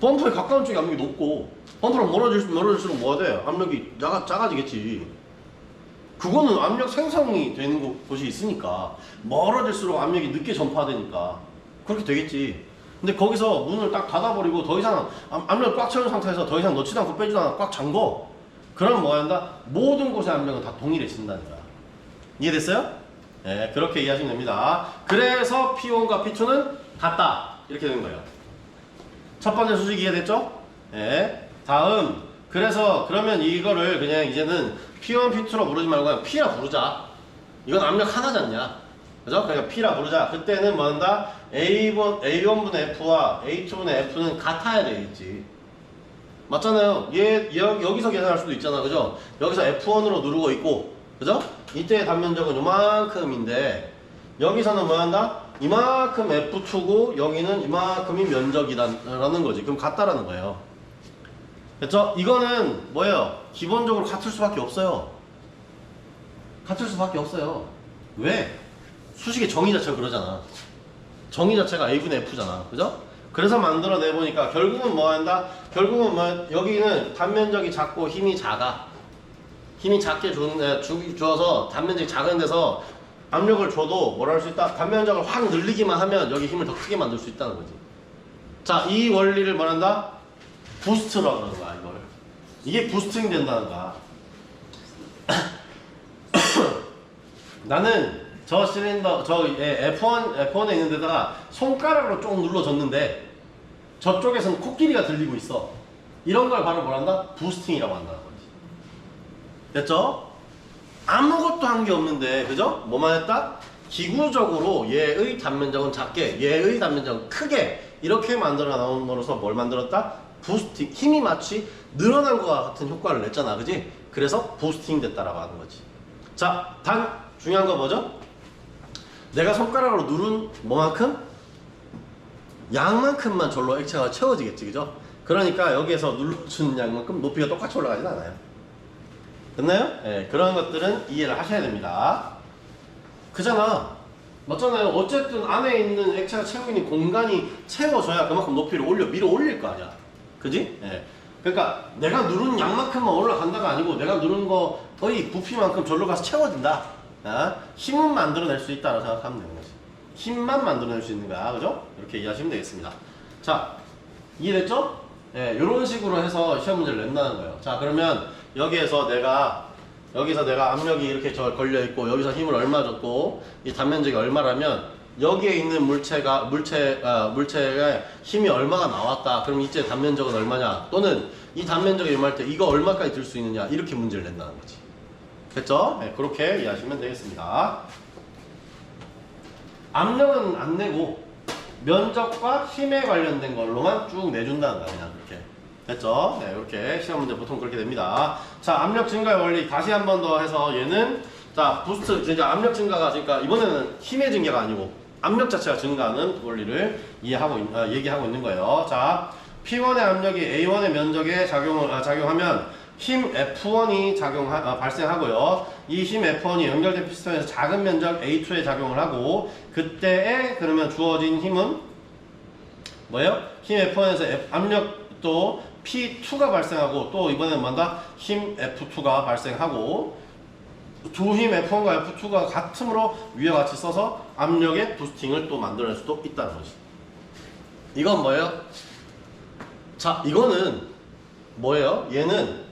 펌프에 가까운 쪽이 압력이 높고 펌프랑 멀어질수록 뭐가 돼? 압력이 작아지겠지. 그거는 압력 생성이 되는 곳이 있으니까 멀어질수록 압력이 늦게 전파되니까 그렇게 되겠지. 근데 거기서 문을 딱 닫아버리고 더 이상 압력을 꽉 채운 상태에서 더 이상 넣지도 않고 빼지도 않아 꽉 잠궈. 그럼 뭐 한다? 모든 곳의 압력은 다 동일해진다는 거야. 이해됐어요? 네, 그렇게 이해하시면 됩니다. 그래서 P1과 P2는 같다. 이렇게 되는 거예요. 첫 번째 수식 이해됐죠? 네. 다음. 그래서 그러면 이거를 그냥 이제는 P1, P2로 부르지 말고 그냥 P라 부르자. 이건 압력 하나지 않냐? 그죠? 그러니까 P라 부르자. 그때는 뭐 한다? A1분의 F와 A2분의 F는 같아야 되겠지. 맞잖아요. 여기서 계산할 수도 있잖아. 그죠? 여기서 F1으로 누르고 있고, 그죠? 이때의 단면적은 요만큼인데, 여기서는 뭐 한다? 이만큼 F2고, 여기는 이만큼이 면적이라는 거지. 그럼 같다라는 거예요. 됐죠? 이거는 뭐예요? 기본적으로 같을 수밖에 없어요. 같을 수밖에 없어요. 왜? 수식의 정의 자체가 그러잖아. 정의 자체가 A분의 F잖아. 그죠? 그래서 만들어내보니까 결국은 뭐 한다? 결국은 뭐 여기는 단면적이 작고 힘이 작아. 힘이 작게 주어서 단면적이 작은 데서 압력을 줘도 뭐라 할 수 있다? 단면적을 확 늘리기만 하면 여기 힘을 더 크게 만들 수 있다는 거지. 자, 이 원리를 뭐란다? 부스트라고 그러는 거야, 이걸. 이게 부스팅 된다는 거야. 나는 저 실린더, F1에 있는 데다가 손가락으로 쭉 눌러줬는데 저쪽에서는 코끼리가 들리고 있어. 이런 걸 바로 뭐란다? 부스팅이라고 한다는 거지. 됐죠? 아무것도 한 게 없는데, 그죠? 뭐만 했다? 기구적으로 얘의 단면적은 작게, 얘의 단면적은 크게 이렇게 만들어 나옴으로써 뭘 만들었다? 부스팅, 힘이 마치 늘어난 것과 같은 효과를 냈잖아, 그지? 그래서 부스팅 됐다라고 하는 거지. 자, 단 중요한 거 뭐죠? 내가 손가락으로 누른 뭐만큼? 양만큼만 절로 액체가 채워지겠지, 그죠? 그러니까 여기에서 눌러주는 양만큼 높이가 똑같이 올라가진 않아요. 됐나요? 네, 그런 것들은 이해를 하셔야 됩니다. 그잖아. 맞잖아요. 어쨌든 안에 있는 액체가 채우고 있는 공간이 채워져야 그만큼 높이를 밀어 올릴 거 아니야. 그지? 네. 그러니까 내가 누른 양만큼만 올라간다가 아니고 내가 누른 거의 부피만큼 절로 가서 채워진다. 힘은 만들어낼 수 있다고 생각하면 되는 거지. 힘만 만들어낼 수 있는 거야. 그죠? 이렇게 이해하시면 되겠습니다. 자, 이해됐죠? 네, 이런 식으로 해서 시험 문제를 낸다는 거예요. 자, 그러면 여기서 내가 압력이 이렇게 걸려 있고 여기서 힘을 얼마 줬고 이 단면적이 얼마라면 여기에 있는 물체가 힘이 얼마가 나왔다. 그럼 이때 단면적은 얼마냐? 또는 이 단면적이 얼마일 때 이거 얼마까지 들 수 있느냐? 이렇게 문제를 낸다는 거지. 됐죠? 네, 그렇게 이해하시면 되겠습니다. 압력은 안 내고 면적과 힘에 관련된 걸로만 쭉 내준다는 거야. 그냥 그렇게. 됐죠? 네, 이렇게 시험 문제 보통 그렇게 됩니다. 자, 압력 증가의 원리 다시 한 번 더 해서 얘는 자, 부스트 진짜 압력 증가가 그러니까 이번에는 힘의 증가가 아니고 압력 자체가 증가하는 원리를 얘기하고 있는 거예요. 자, P1의 압력이 A1의 면적에 작용하면 힘 F1이 발생하고요. 이 힘 F1이 연결된 피스톤에서 작은 면적 A2에 작용을 하고 그때에 그러면 주어진 힘은 뭐예요? 힘 F1에서 압력도 P2가 발생하고 또 이번에는 뭔다? 힘 F2가 발생하고 두 힘 F1과 F2가 같음으로 위와 같이 써서 압력의 부스팅을 또 만들어낼 수도 있다는 거지. 이건 뭐예요? 자, 이거는 뭐예요? 얘는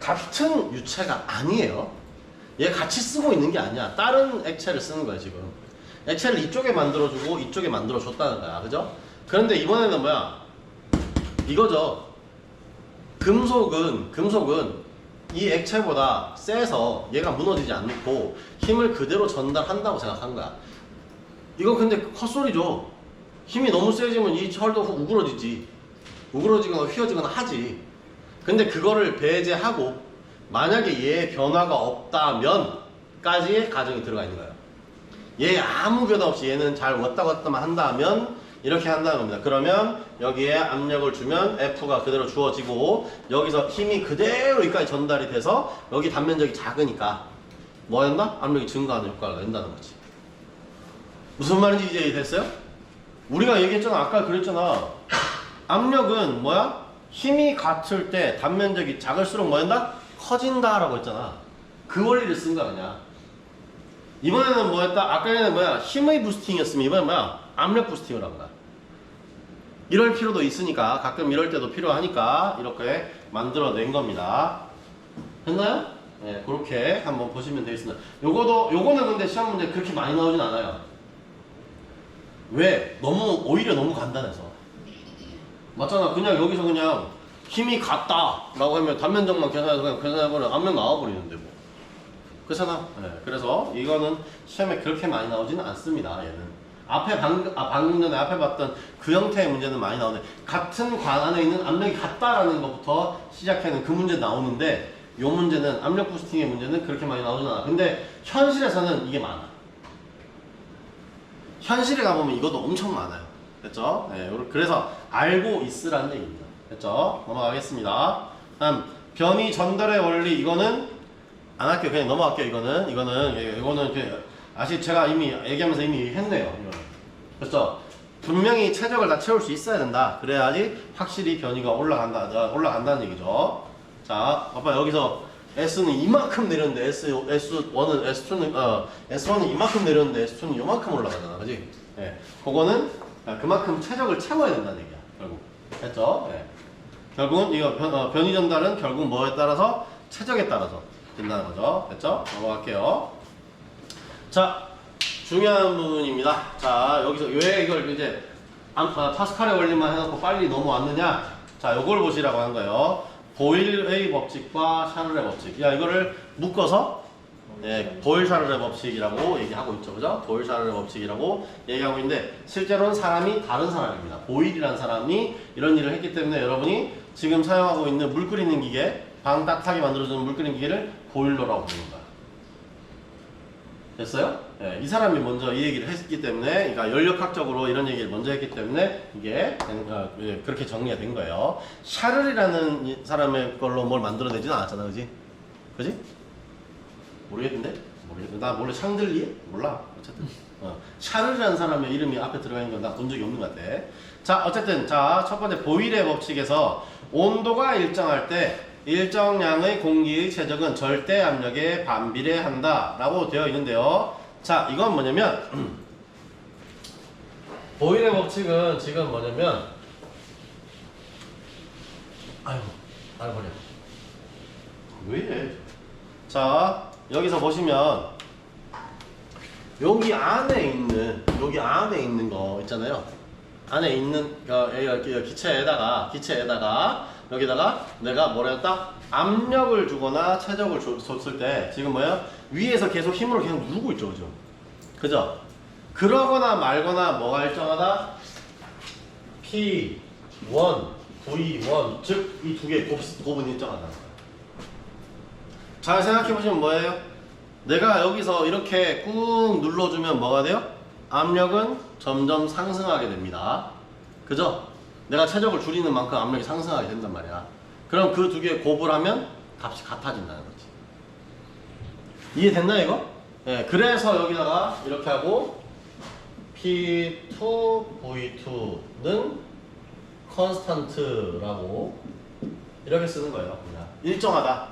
같은 유체가 아니에요. 얘 같이 쓰고 있는 게 아니야. 다른 액체를 쓰는 거야 지금. 액체를 이쪽에 만들어주고 이쪽에 만들어줬다는 거야. 그죠? 그런데 이번에는 뭐야? 이거죠. 금속은 이 액체보다 세서 얘가 무너지지 않고 힘을 그대로 전달한다고 생각한 거야. 이건 근데 헛소리죠. 힘이 너무 세지면 이 철도 우그러지거나 휘어지거나 하지. 근데 그거를 배제하고 만약에 얘의 변화가 없다면 까지의 가정이 들어가 있는 거예요. 얘 아무 변화 없이 얘는 잘 왔다 갔다만 한다면 이렇게 한다는 겁니다. 그러면 여기에 압력을 주면 F가 그대로 주어지고 여기서 힘이 그대로 여기까지 전달이 돼서 여기 단면적이 작으니까 뭐 한다? 압력이 증가하는 효과가 낸다는 거지. 무슨 말인지 이제 됐어요? 우리가 얘기했잖아. 아까 그랬잖아. 압력은 뭐야? 힘이 같을 때 단면적이 작을수록 뭐 한다? 커진다라고 했잖아. 그 원리를 쓴 거야 그냥. 이번에는 뭐였다? 아까는 뭐야? 힘의 부스팅이었으면 이번엔 뭐야? 압력 부스팅을 한 거야. 이럴 필요도 있으니까 가끔 이럴 때도 필요하니까 이렇게 만들어낸 겁니다. 됐나요? 네, 그렇게 한번 보시면 되겠습니다. 요거는 근데 시험 문제 그렇게 많이 나오진 않아요. 왜? 오히려 너무 간단해서. 맞잖아. 그냥 여기서 그냥 힘이 같다 라고 하면 단면적만 계산해서 그냥 계산해보면 압력 나와버리는데 뭐. 그렇잖아. 네, 그래서 이거는 시험에 그렇게 많이 나오지는 않습니다. 얘는. 방금 전에 앞에 봤던 그 형태의 문제는 많이 나오는데 같은 관 안에 있는 압력이 같다라는 것부터 시작하는 그 문제 나오는데 이 문제는 압력 부스팅의 문제는 그렇게 많이 나오진 않아. 근데 현실에서는 이게 많아. 현실에 가보면 이것도 엄청 많아요. 됐죠? 네, 그래서 알고 있으라는 얘기입니다. 됐죠? 넘어가겠습니다. 다음 변이 전달의 원리. 이거는 안 할게요. 그냥 넘어갈게요. 이거는 제가 이미 얘기하면서 이미 했네요. 그렇죠? 분명히 최적을 다 채울 수 있어야 된다. 그래야지 확실히 변이가 올라간다는 얘기죠. 자, 봐봐. 여기서 S는 이만큼 내렸는데 S1은 이만큼 내렸는데 S2는 이만큼 올라가잖아. 그지? 네. 그거는 그만큼 최적을 채워야 된다는 얘기야. 결국. 됐죠? 네. 결국은 이거 변이 전달은 결국 뭐에 따라서? 최적에 따라서 된다는 거죠. 됐죠? 넘어갈게요. 자, 중요한 부분입니다. 자, 여기서 왜 이걸 이제 파스칼의 원리만 해놓고 빨리 넘어왔느냐? 자, 요걸 보시라고 하는 거예요. 보일의 법칙과 샤를의 법칙. 이거를 묶어서 보일-샤를의 법칙이라고 얘기하고 있죠. 그죠? 보일-샤를의 법칙이라고 얘기하고 있는데 실제로는 사람이 다른 사람입니다. 보일이라는 사람이 이런 일을 했기 때문에 여러분이 지금 사용하고 있는 물 끓이는 기계, 방 따뜻하게 만들어주는 물 끓이는 기계를 보일러라고 부르는 거야. 됐어요? 네, 이 사람이 먼저 이 얘기를 했기 때문에, 그러니까 연력학적으로 이런 얘기를 먼저 했기 때문에 이게 그렇게 정리가 된 거예요. 샤를이라는 사람의 걸로 뭘 만들어내지는 않았잖아, 그지? 그지? 모르겠는데? 나 몰래 샹들리에? 몰라. 어쨌든 샤를이라는 사람의 이름이 앞에 들어가 있는 건 나 본 적이 없는 것 같아. 자, 어쨌든 첫 번째 보일의 법칙에서 온도가 일정할 때 일정량의 공기의 최적은 절대 압력에 반비례한다 라고 되어 있는데요. 자, 이건 뭐냐면 보일의 법칙은 지금 뭐냐면 버려. 왜 이래? 자, 여기서 보시면 여기 안에 있는 거 있잖아요. 안에 있는 기체에다가 여기다가 내가 뭐라 했다? 압력을 주거나 최적을 줬을 때 지금 뭐야? 위에서 계속 힘으로 계속 누르고 있죠, 그죠? 그러거나 말거나 뭐가 일정하다? T1, V1 즉 이 두 개의 곱은 일정하다는 거야. 잘 생각해보시면 뭐예요? 내가 여기서 이렇게 꾹 눌러주면 뭐가 돼요? 압력은 점점 상승하게 됩니다. 그죠? 내가 최적을 줄이는 만큼 압력이 상승하게 된단 말이야. 그럼 그 두 개의 곱을 하면 값이 같아진다는 거지. 이해됐나 이거? 예, 그래서 여기다가 이렇게 하고 P2, V2는 컨스탄트라고 이렇게 쓰는 거예요. 그냥 일정하다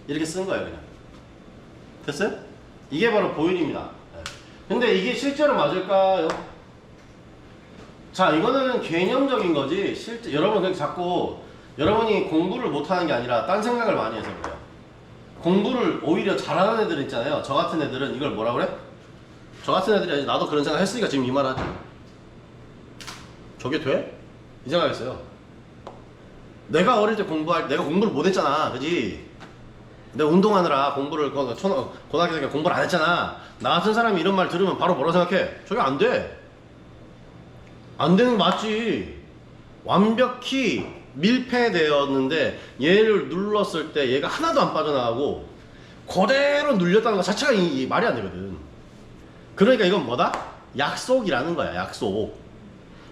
이렇게 쓰는 거예요. 그냥 됐어요? 이게 바로 보일입니다. 예. 근데 이게 실제로 맞을까요? 자, 이거는 개념적인 거지. 실제 여러분 그냥 자꾸 여러분이 공부를 못하는 게 아니라 딴 생각을 많이 해서 그래요. 공부를 오히려 잘하는 애들 있잖아요. 저 같은 애들은 이걸 뭐라 그래? 저 같은 애들이 아니라 나도 그런 생각 했으니까 지금 이 말 하지. 저게 돼? 이 생각했어요. 내가 어릴 때 내가 공부를 못했잖아, 그지? 내가 운동하느라 공부를 고등학교 때 공부를 안 했잖아. 나 같은 사람이 이런 말 들으면 바로 뭐라 생각해? 저게 안 돼. 안 되는 거 맞지. 완벽히 밀폐되었는데 얘를 눌렀을 때 얘가 하나도 안 빠져나가고 그대로 눌렸다는 것 자체가 이 말이 안 되거든. 그러니까 이건 뭐다? 약속이라는 거야. 약속.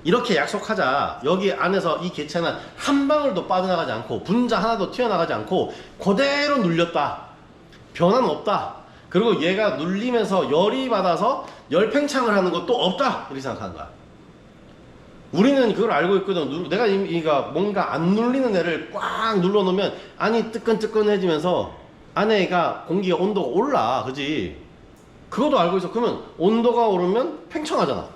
이렇게 약속하자. 여기 안에서 이 개체는 한 방울도 빠져나가지 않고 분자 하나도 튀어나가지 않고 그대로 눌렸다. 변화는 없다. 그리고 얘가 눌리면서 열이 받아서 열팽창을 하는 것도 없다. 이렇게 생각하는 거야. 우리는 그걸 알고 있거든. 내가 이가 뭔가 안 눌리는 애를 꽉 눌러놓으면 안이 뜨끈뜨끈해지면서 안에가 공기가 온도가 올라. 그지? 그것도 알고 있어. 그러면 온도가 오르면 팽창하잖아.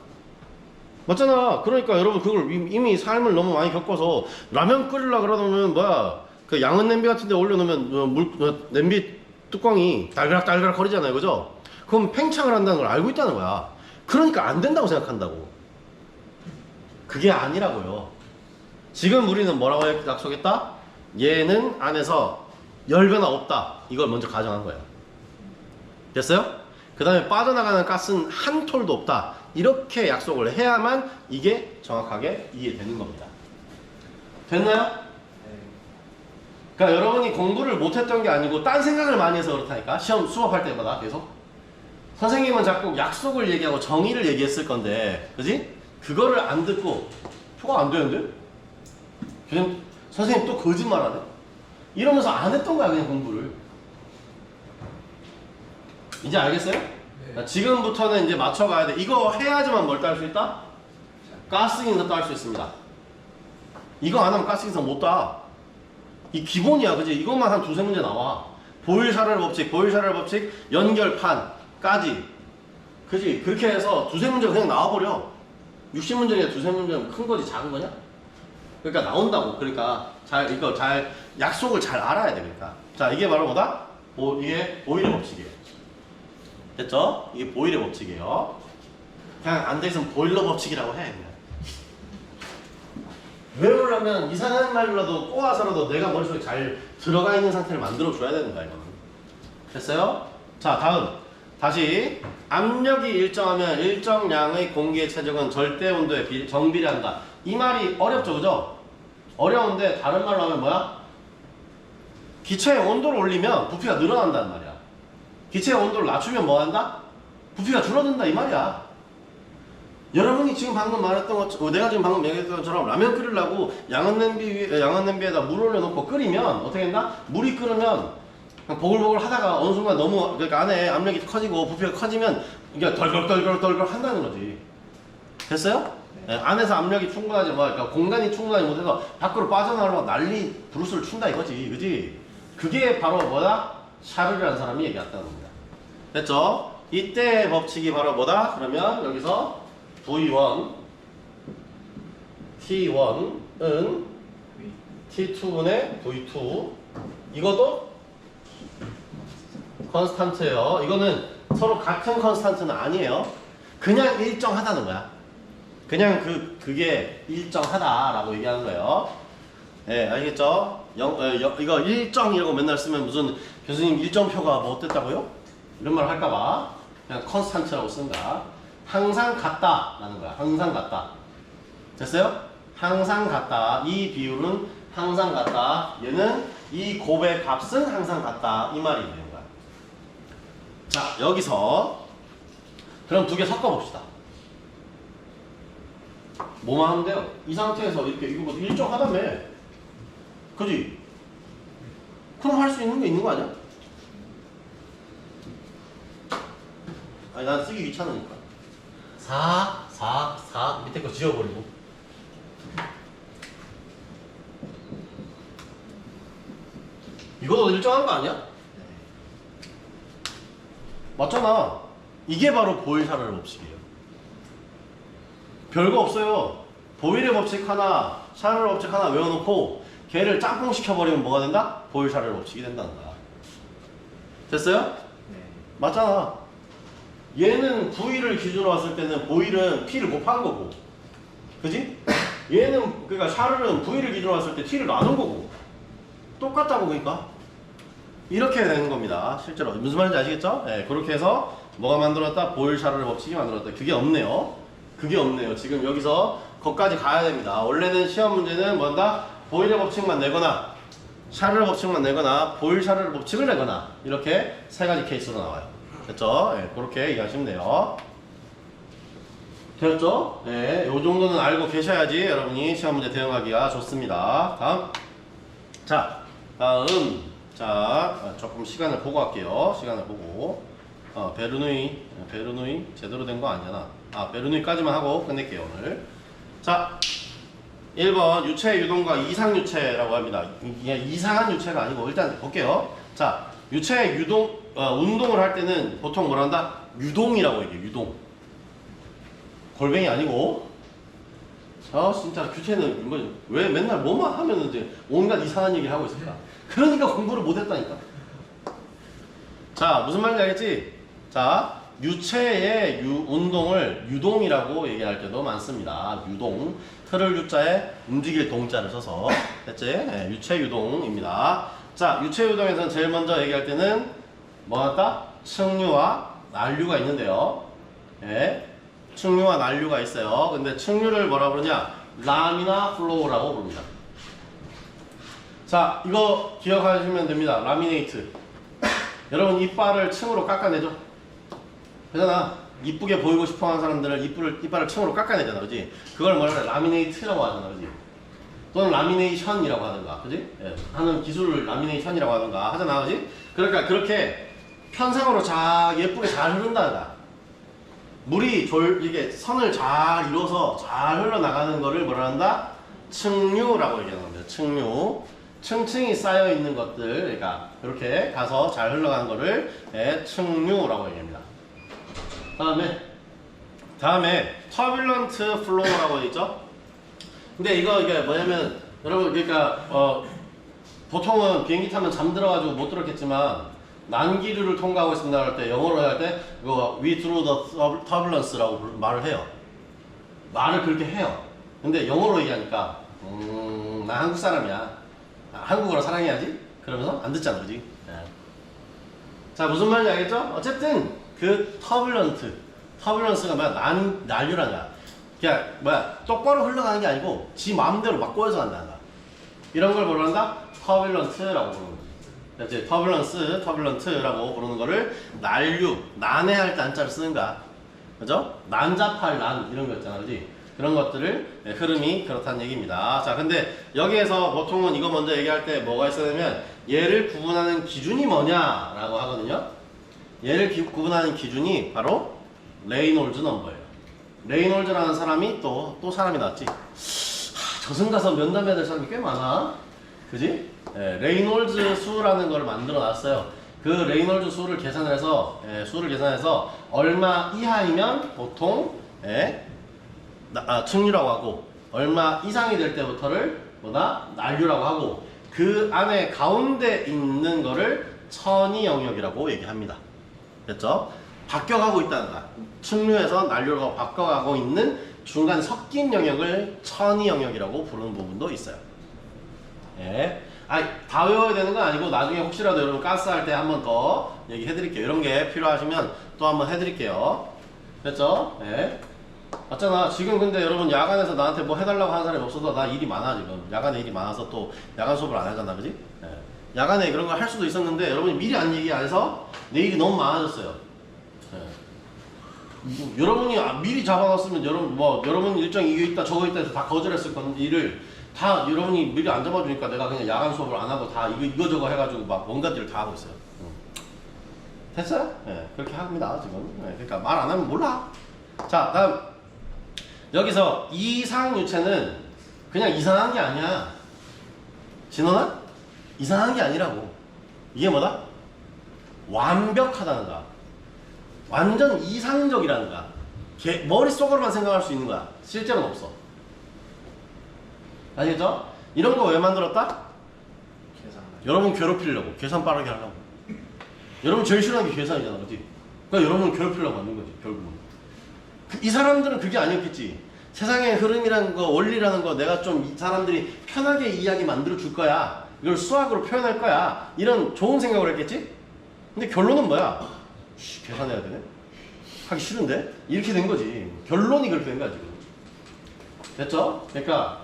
맞잖아. 그러니까 여러분 그걸 이미 삶을 너무 많이 겪어서 라면 끓이려고 그러면 뭐야 그 양은 냄비 같은 데 올려놓으면 냄비 뚜껑이 달그락달그락 거리잖아요. 그죠? 그럼 팽창을 한다는 걸 알고 있다는 거야. 그러니까 안 된다고 생각한다고. 그게 아니라고요. 지금 우리는 뭐라고 약속했다? 얘는 안에서 열변화 없다. 이걸 먼저 가정한 거예요. 됐어요? 그 다음에 빠져나가는 가스는 한 톨도 없다. 이렇게 약속을 해야만 이게 정확하게 이해되는 겁니다. 됐나요? 그러니까 여러분이 공부를 못했던 게 아니고 딴 생각을 많이 해서 그렇다니까. 시험 수업할 때마다 계속 선생님은 자꾸 약속을 얘기하고 정의를 얘기했을 건데, 그지? 그거를 안 듣고 표가 안 되는데? 그냥 선생님 또 거짓말하네? 이러면서 안 했던 거야 그냥 공부를. 이제 알겠어요? 네. 지금부터는 이제 맞춰가야 돼. 이거 해야지만 뭘 딸 수 있다? 가스기능서 딸 수 있습니다. 이거 안 하면 가스기능서 못 따. 이 기본이야, 그지? 이것만 한 두세 문제 나와. 보일샤렐 법칙, 연결판까지. 그지? 그렇게 해서 두세 문제가 그냥 나와버려. 60문제냐 두세 문제는 큰 거지 작은 거냐? 그러니까 나온다고. 그러니까 이거 약속을 잘 알아야 돼. 그러니까 자, 이게 바로 뭐다? 이게 보일의 법칙이에요. 됐죠? 이게 보일의 법칙이에요. 그냥 안 돼 있으면 보일러 법칙이라고 해. 그냥. 외우려면 이상한 말로라도 꼬아서라도 내가 머릿속에 잘 들어가 있는 상태를 만들어 줘야 되는 거야. 이거는. 됐어요? 자, 다음. 다시 압력이 일정하면 일정량의 공기의 체적은 절대 온도에 정비례한다. 이 말이 어렵죠, 그죠? 어려운데 다른 말로 하면 뭐야? 기체의 온도를 올리면 부피가 늘어난다는 말이야. 기체의 온도를 낮추면 뭐 한다? 부피가 줄어든다 이 말이야. 여러분이 지금 방금 말했던 것, 내가 지금 방금 얘기했던 것처럼 라면 끓이려고 양은 냄비에다 물 올려놓고 끓이면 어떻게 된다? 물이 끓으면 보글보글 하다가 어느 순간 너무 그러니까 안에 압력이 커지고 부피가 커지면 이게 덜덜덜덜 한다는 거지. 됐어요? 네. 안에서 압력이 충분하지 그러니까 공간이 충분하지 못해서 밖으로 빠져나가려고 난리 브루스를 춘다 이거지. 그지? 그게 바로 뭐다? 샤를이라는 사람이 얘기했다는 겁니다. 됐죠? 이때 법칙이 바로 뭐다? 그러면 여기서 V1 T1은 T2분의 V2 이것도 컨스탄트예요. 이거는 서로 같은 컨스탄트는 아니에요. 그냥 일정하다는 거야. 그냥 그게 일정하다라고 얘기하는 거예요. 네, 알겠죠? 이거 일정이라고 맨날 쓰면 무슨 교수님 일정표가 뭐 어땠다고요? 이런 말 할까봐 그냥 컨스탄트라고 쓴다. 항상 같다라는 거야. 항상 같다. 됐어요? 항상 같다. 이 비율은 항상 같다. 얘는 이 곱의 값은 항상 같다. 이 말이 되는 거야. 자, 여기서 그럼 두 개 섞어봅시다. 뭐만 하면 돼요? 이 상태에서 이렇게 이거 뭐 일정하다며. 그지? 그럼 할 수 있는 게 있는 거 아니야? 아니 난 쓰기 귀찮으니까 4, 4, 4 밑에 거 지워버리고 이것도 일정한 거 아니야? 맞잖아. 이게 바로 보일-샤를의 법칙이에요. 별거 없어요. 보일의 법칙 하나, 샤를의 법칙 하나 외워놓고 걔를 짬뽕 시켜버리면 뭐가 된다? 보일-샤를의 법칙이 된다는 거야. 됐어요? 네. 맞잖아. 얘는 V를 기준으로 봤을 때는 보일은 P를 곱한 거고, 그지? 얘는 그러니까 샤를은 V를 기준으로 봤을 때 T를 나눈 거고, 똑같다고. 그러니까 이렇게 되는 겁니다. 실제로 무슨 말인지 아시겠죠? 네, 그렇게 해서 뭐가 만들었다? 보일-샤를의 법칙이 만들었다. 그게 없네요. 그게 없네요. 지금 여기서 거기까지 가야 됩니다. 원래는 시험 문제는 뭔다? 보일의 법칙만 내거나 샤를의 법칙만 내거나 보일-샤를의 법칙을 내거나 이렇게 세 가지 케이스로 나와요. 됐죠? 네, 그렇게 이해하시면 돼요. 되었죠? 네, 요 정도는 알고 계셔야지 여러분이 시험 문제 대응하기가 좋습니다. 다음. 자, 다음. 자, 조금 시간을 보고 할게요. 시간을 보고. 베르누이 제대로 된 거 아니잖아. 베르누이까지만 하고 끝낼게요, 오늘. 자, 1번 유체 유동과 이상 유체라고 합니다. 이상한 유체가 아니고 일단 볼게요. 자, 유체 유동 운동을 할 때는 보통 뭐라 한다? 유동이라고 얘기해. 유동. 골뱅이 아니고. 진짜 규체는 왜 맨날 뭐만 하면 이제 온갖 이상한 얘기를 하고 있을까? 그러니까 공부를 못 했다니까. 자, 무슨 말인지 알겠지? 자, 유체의 운동을 유동이라고 얘기할 때도 많습니다. 유동. 틀을 유자에 움직일 동자를 써서. 됐지? 네, 유체 유동입니다. 자, 유체 유동에서는 제일 먼저 얘기할 때는 뭐였다? 측류와 난류가 있는데요. 네, 측류와 난류가 있어요. 근데 측류를 뭐라 부르냐? 라미나 플로우라고 부릅니다. 자, 이거 기억하시면 됩니다. 라미네이트. 여러분 이빨을 층으로 깎아내죠? 그잖아. 이쁘게 보이고 싶어 하는 사람들은 이빨을 층으로 깎아내잖아. 그지? 그걸 뭐라 그래? 라미네이트라고 하잖아. 그지? 또는 라미네이션이라고 하든가. 그지? 예, 하는 기술을 라미네이션이라고 하든가 하잖아. 그지? 그러니까 그렇게 편상으로 예쁘게 잘 흐른다가 물이 이게 선을 잘 이뤄서 잘 흘러나가는 거를 뭐라 한다? 측류라고 얘기하는 겁니다. 측류. 층층이 쌓여 있는 것들, 그러니까 이렇게 가서 잘 흘러가는 거를 측류라고 얘기합니다. 다음에 터뷸런트 플로우라고 있죠. 근데 이게 뭐냐면 여러분 그러니까 보통은 비행기 타면 잠들어가지고 못 들었겠지만 난기류를 통과하고 있습니다 할 때 영어로 할 때 이거 we through the turbulence라고 말을 해요. 말을 그렇게 해요. 근데 영어로 얘기하니까 나 한국 사람이야. 한국어로 사랑해야지? 그러면서 안 듣잖아, 그지? 네. 자, 무슨 말인지 알겠죠? 어쨌든 그 터뷸런스가 뭐야? 난류라는 거야. 그냥 뭐야? 똑바로 흘러가는 게 아니고 지 마음대로 막 꼬여서 간다는 거야. 이런 걸 뭐라 한다? 터뷸런트라고 부르는 거야. 이제 터뷸런트라고 부르는 거를 난류, 난해할 때 한자를 쓰는 거야. 그죠? 난잡할 난 이런 거 있잖아, 그지? 그런 것들을 흐름이 그렇다는 얘기입니다. 자, 근데 여기에서 보통은 이거 먼저 얘기할 때 뭐가 있어야 되면 얘를 구분하는 기준이 뭐냐라고 하거든요. 얘를 구분하는 기준이 바로 레이놀즈 넘버예요. 레이놀즈라는 사람이 또 사람이 나왔지. 저승 가서 면담해야 될 사람이 꽤 많아. 그지? 레이놀즈 수라는 걸 만들어 놨어요. 그 레이놀즈 수를 계산해서 얼마 이하이면 보통 측류라고 하고 얼마 이상이 될 때부터를 난류라고 하고 그 안에 가운데 있는 거를 천이 영역이라고 얘기합니다. 됐죠? 바뀌어가고 있다는 거야. 측류에서 난류로 바뀌어가고 있는 중간 섞인 영역을 천이 영역이라고 부르는 부분도 있어요. 다 외워야 되는 건 아니고 나중에 혹시라도 여러분 가스 할 때 한 번 더 얘기해 드릴게요. 이런 게 필요하시면 또 한 번 해 드릴게요. 됐죠? 맞잖아. 지금 근데 여러분 야간에서 나한테 뭐 해달라고 하는 사람이 없어서 나 일이 많아 지금. 야간에 일이 많아서 또 야간 수업을 안 하잖아, 그지? 예. 야간에 그런 걸 할 수도 있었는데 여러분이 미리 안 얘기 안 해서 내 일이 너무 많아졌어요. 예. 여러분이 미리 잡아놨으면 여러분 일정 이거 있다 저거 있다 해서 다 거절했을 건 일을 다 여러분이 미리 안 잡아주니까 내가 그냥 야간 수업을 안 하고 다 이거 저거 해가지고 막 온갖 일을 다 하고 있어요. 됐어요? 예, 그렇게 합니다 지금. 예, 그러니까 말 안 하면 몰라. 자, 다음 여기서 이상유체는 그냥 이상한 게 아니야. 진원아? 이상한 게 아니라고. 이게 뭐다? 완벽하다는 거야. 완전 이상적이라는 거야. 머릿속으로만 생각할 수 있는 거야. 실제로는 없어. 아시겠죠? 이런 거 왜 만들었다? 계산. 여러분 괴롭히려고. 계산 빠르게 하려고. 여러분 제일 싫어하는 게 계산이잖아, 그치? 그러니까 여러분을 괴롭히려고 만든 거지, 결국은. 이 사람들은 그게 아니었겠지. 세상의 흐름이라는 거, 원리라는 거 내가 좀 이 사람들이 편하게 이야기 만들어 줄 거야. 이걸 수학으로 표현할 거야. 이런 좋은 생각을 했겠지? 근데 결론은 뭐야? 계산해야 되네? 하기 싫은데? 이렇게 된 거지. 결론이 그렇게 된 거야, 지금. 됐죠? 그러니까,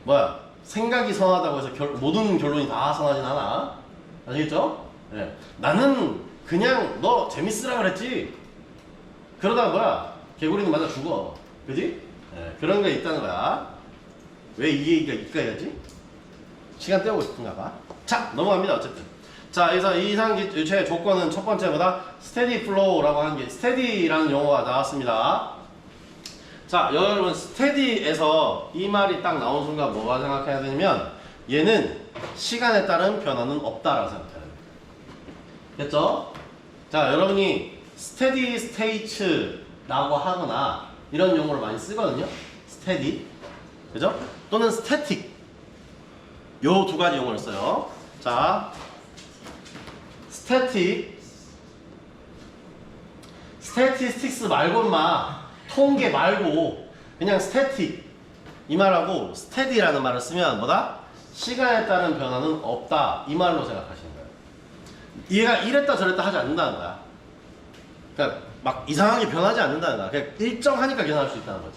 뭐야? 생각이 선하다고 해서 모든 결론이 다 선하진 않아. 아시겠죠? 네. 나는 그냥 너 재밌으라 그랬지. 그러다가 뭐야? 개구리는 맞아 죽어. 그지? 네. 그런 게 있다는 거야. 왜 이 얘기가 이까야지? 시간 때우고 싶은가 봐. 자, 넘어갑니다. 어쨌든. 자, 그래서 이상유체의 조건은 첫 번째보다 스테디 플로우라고 하는 게 스테디라는 용어가 나왔습니다. 자, 여러분 스테디에서 이 말이 딱 나온 순간 뭐가 생각해야 되냐면 얘는 시간에 따른 변화는 없다라고 생각해야 돼요. 됐죠? 자, 여러분이 스테디 스테이츠라고 하거나 이런 용어를 많이 쓰거든요. 스테디, 그죠? 또는 스태틱. 요 두 가지 용어를 써요. 자, 스태티스틱스 말고 인마 통계 말고 그냥 스태틱 이 말하고 스테디라는 말을 쓰면 뭐다? 시간에 따른 변화는 없다 이 말로 생각하시는 거예요. 얘가 이랬다 저랬다 하지 않는다는 거야. 그러니까 막 이상하게 변하지 않는다는 거야. 그냥 일정하니까 변할 수 있다는 거지.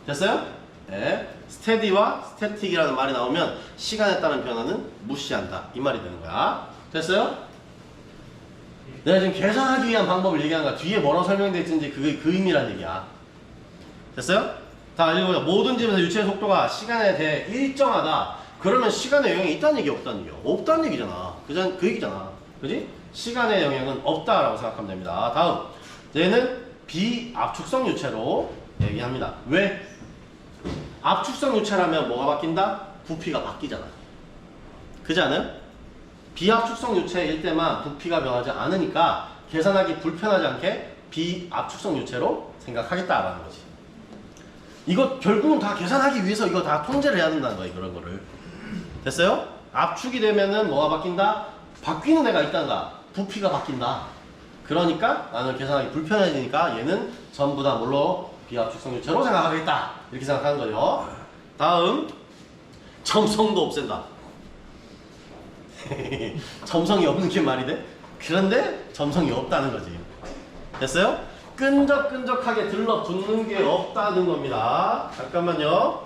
됐어요? 네. 스테디와 스태틱이라는 말이 나오면 시간에 따른 변화는 무시한다 이 말이 되는 거야. 됐어요? 내가 지금 계산하기 위한 방법을 얘기하는 거야. 뒤에 뭐라고 설명되어 있는지 그게 그 의미란 얘기야. 됐어요? 자, 읽어보자. 모든 집에서 유체의 속도가 시간에 대해 일정하다. 그러면 시간의 영향이 있다는 얘기 없다는 얘기야? 없다는 얘기잖아. 그 얘기잖아. 그지? 시간의 영향은 없다라고 생각하면 됩니다. 다음. 얘는 비압축성 유체로 얘기합니다. 왜? 압축성 유체라면 뭐가 바뀐다? 부피가 바뀌잖아. 그지 않아요? 비압축성 유체일 때만 부피가 변하지 않으니까 계산하기 불편하지 않게 비압축성 유체로 생각하겠다라는 거지. 이거 결국은 다 계산하기 위해서 이거 다 통제를 해야 된다는 거야, 그런 거를. 됐어요? 압축이 되면은 뭐가 바뀐다? 바뀌는 애가 있단가? 부피가 바뀐다. 그러니까 나는 계산하기 불편해지니까 얘는 전부 다 뭘로? 비압축성 유체로 생각하겠다. 이렇게 생각하는 거죠. 다음, 점성도 없앤다. 점성이 없는 게 말이 돼? 그런데 점성이 없다는 거지. 됐어요? 끈적끈적하게 들러붙는 게 없다는 겁니다. 잠깐만요.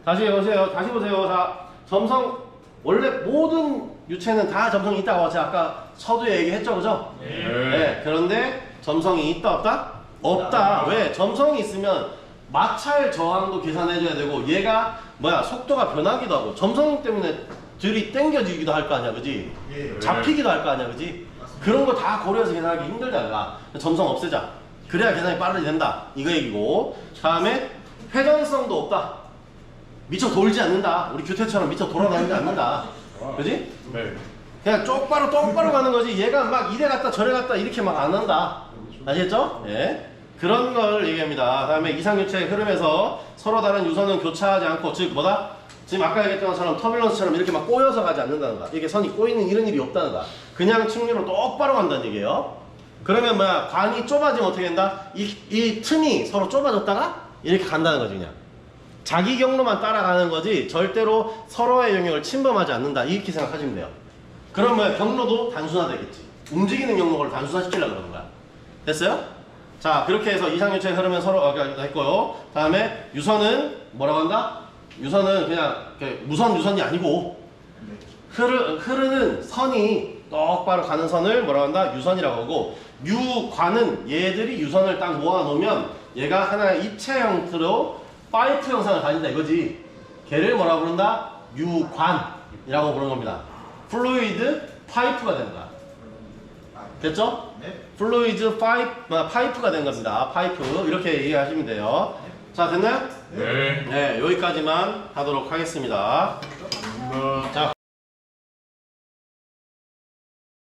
다시 보세요. 다시 보세요. 자, 점성 원래 모든 유체는 다 점성이 있다고 제가 아까 서두에 얘기했죠, 그죠? 네. 그런데 점성이 있다 없다? 없다. 왜? 점성이 있으면 마찰 저항도 계산해줘야 되고 얘가 뭐야 속도가 변하기도 하고 점성 때문에 들이 땡겨지기도 할 거 아니야, 그지? 잡히기도 할 거 아니야, 그지? 그런 거 다 고려해서 계산하기 힘들잖아. 점성 없애자. 그래야 계산이 빠르게 된다. 이거 얘기고. 다음에 회전성도 없다. 미쳐 돌지 않는다. 우리 규태처럼 미쳐 돌아다니지 않는다. 그지? 네. 그냥 똑바로 가는 거지. 얘가 막 이래 갔다 저래 갔다 이렇게 막 안 한다. 아시겠죠? 예. 그런 걸 얘기합니다. 다음에 이상유체의 흐름에서 서로 다른 유선은 교차하지 않고, 즉 뭐다? 지금 아까 얘기했던 것처럼 터뷸런스처럼 이렇게 막 꼬여서 가지 않는다는 거야. 이게 선이 꼬이는 이런 일이 없다는 거야. 그냥 측면으로 똑바로 간다는 얘기예요. 그러면 뭐야? 관이 좁아지면 어떻게 된다? 이 틈이 서로 좁아졌다가 이렇게 간다는 거지, 그냥. 자기 경로만 따라가는 거지 절대로 서로의 영역을 침범하지 않는다. 이렇게 생각하시면 돼요. 그럼 뭐야? 경로도 단순화되겠지. 움직이는 경로를 단순화시키려고 그러는 거야. 됐어요? 자, 그렇게 해서 이상유체의 흐름은 서로 했고요. 다음에 유선은 뭐라고 한다? 유선은 그냥 무선 유선이 아니고 흐르는 선이 똑바로 가는 선을 뭐라고 한다? 유선이라고 하고, 유관은 얘들이 유선을 딱 모아놓으면 얘가 하나의 입체 형태로 파이프 형상을 가진다 이거지. 걔를 뭐라고 부른다? 유관이라고 부르는 겁니다. 플루이드 파이프가 된다. 됐죠? 네. 플루이드 파이프가 된 겁니다. 파이프 이렇게 이해하시면 돼요. 자, 됐나요? 네. 네, 여기까지만 하도록 하겠습니다. 자.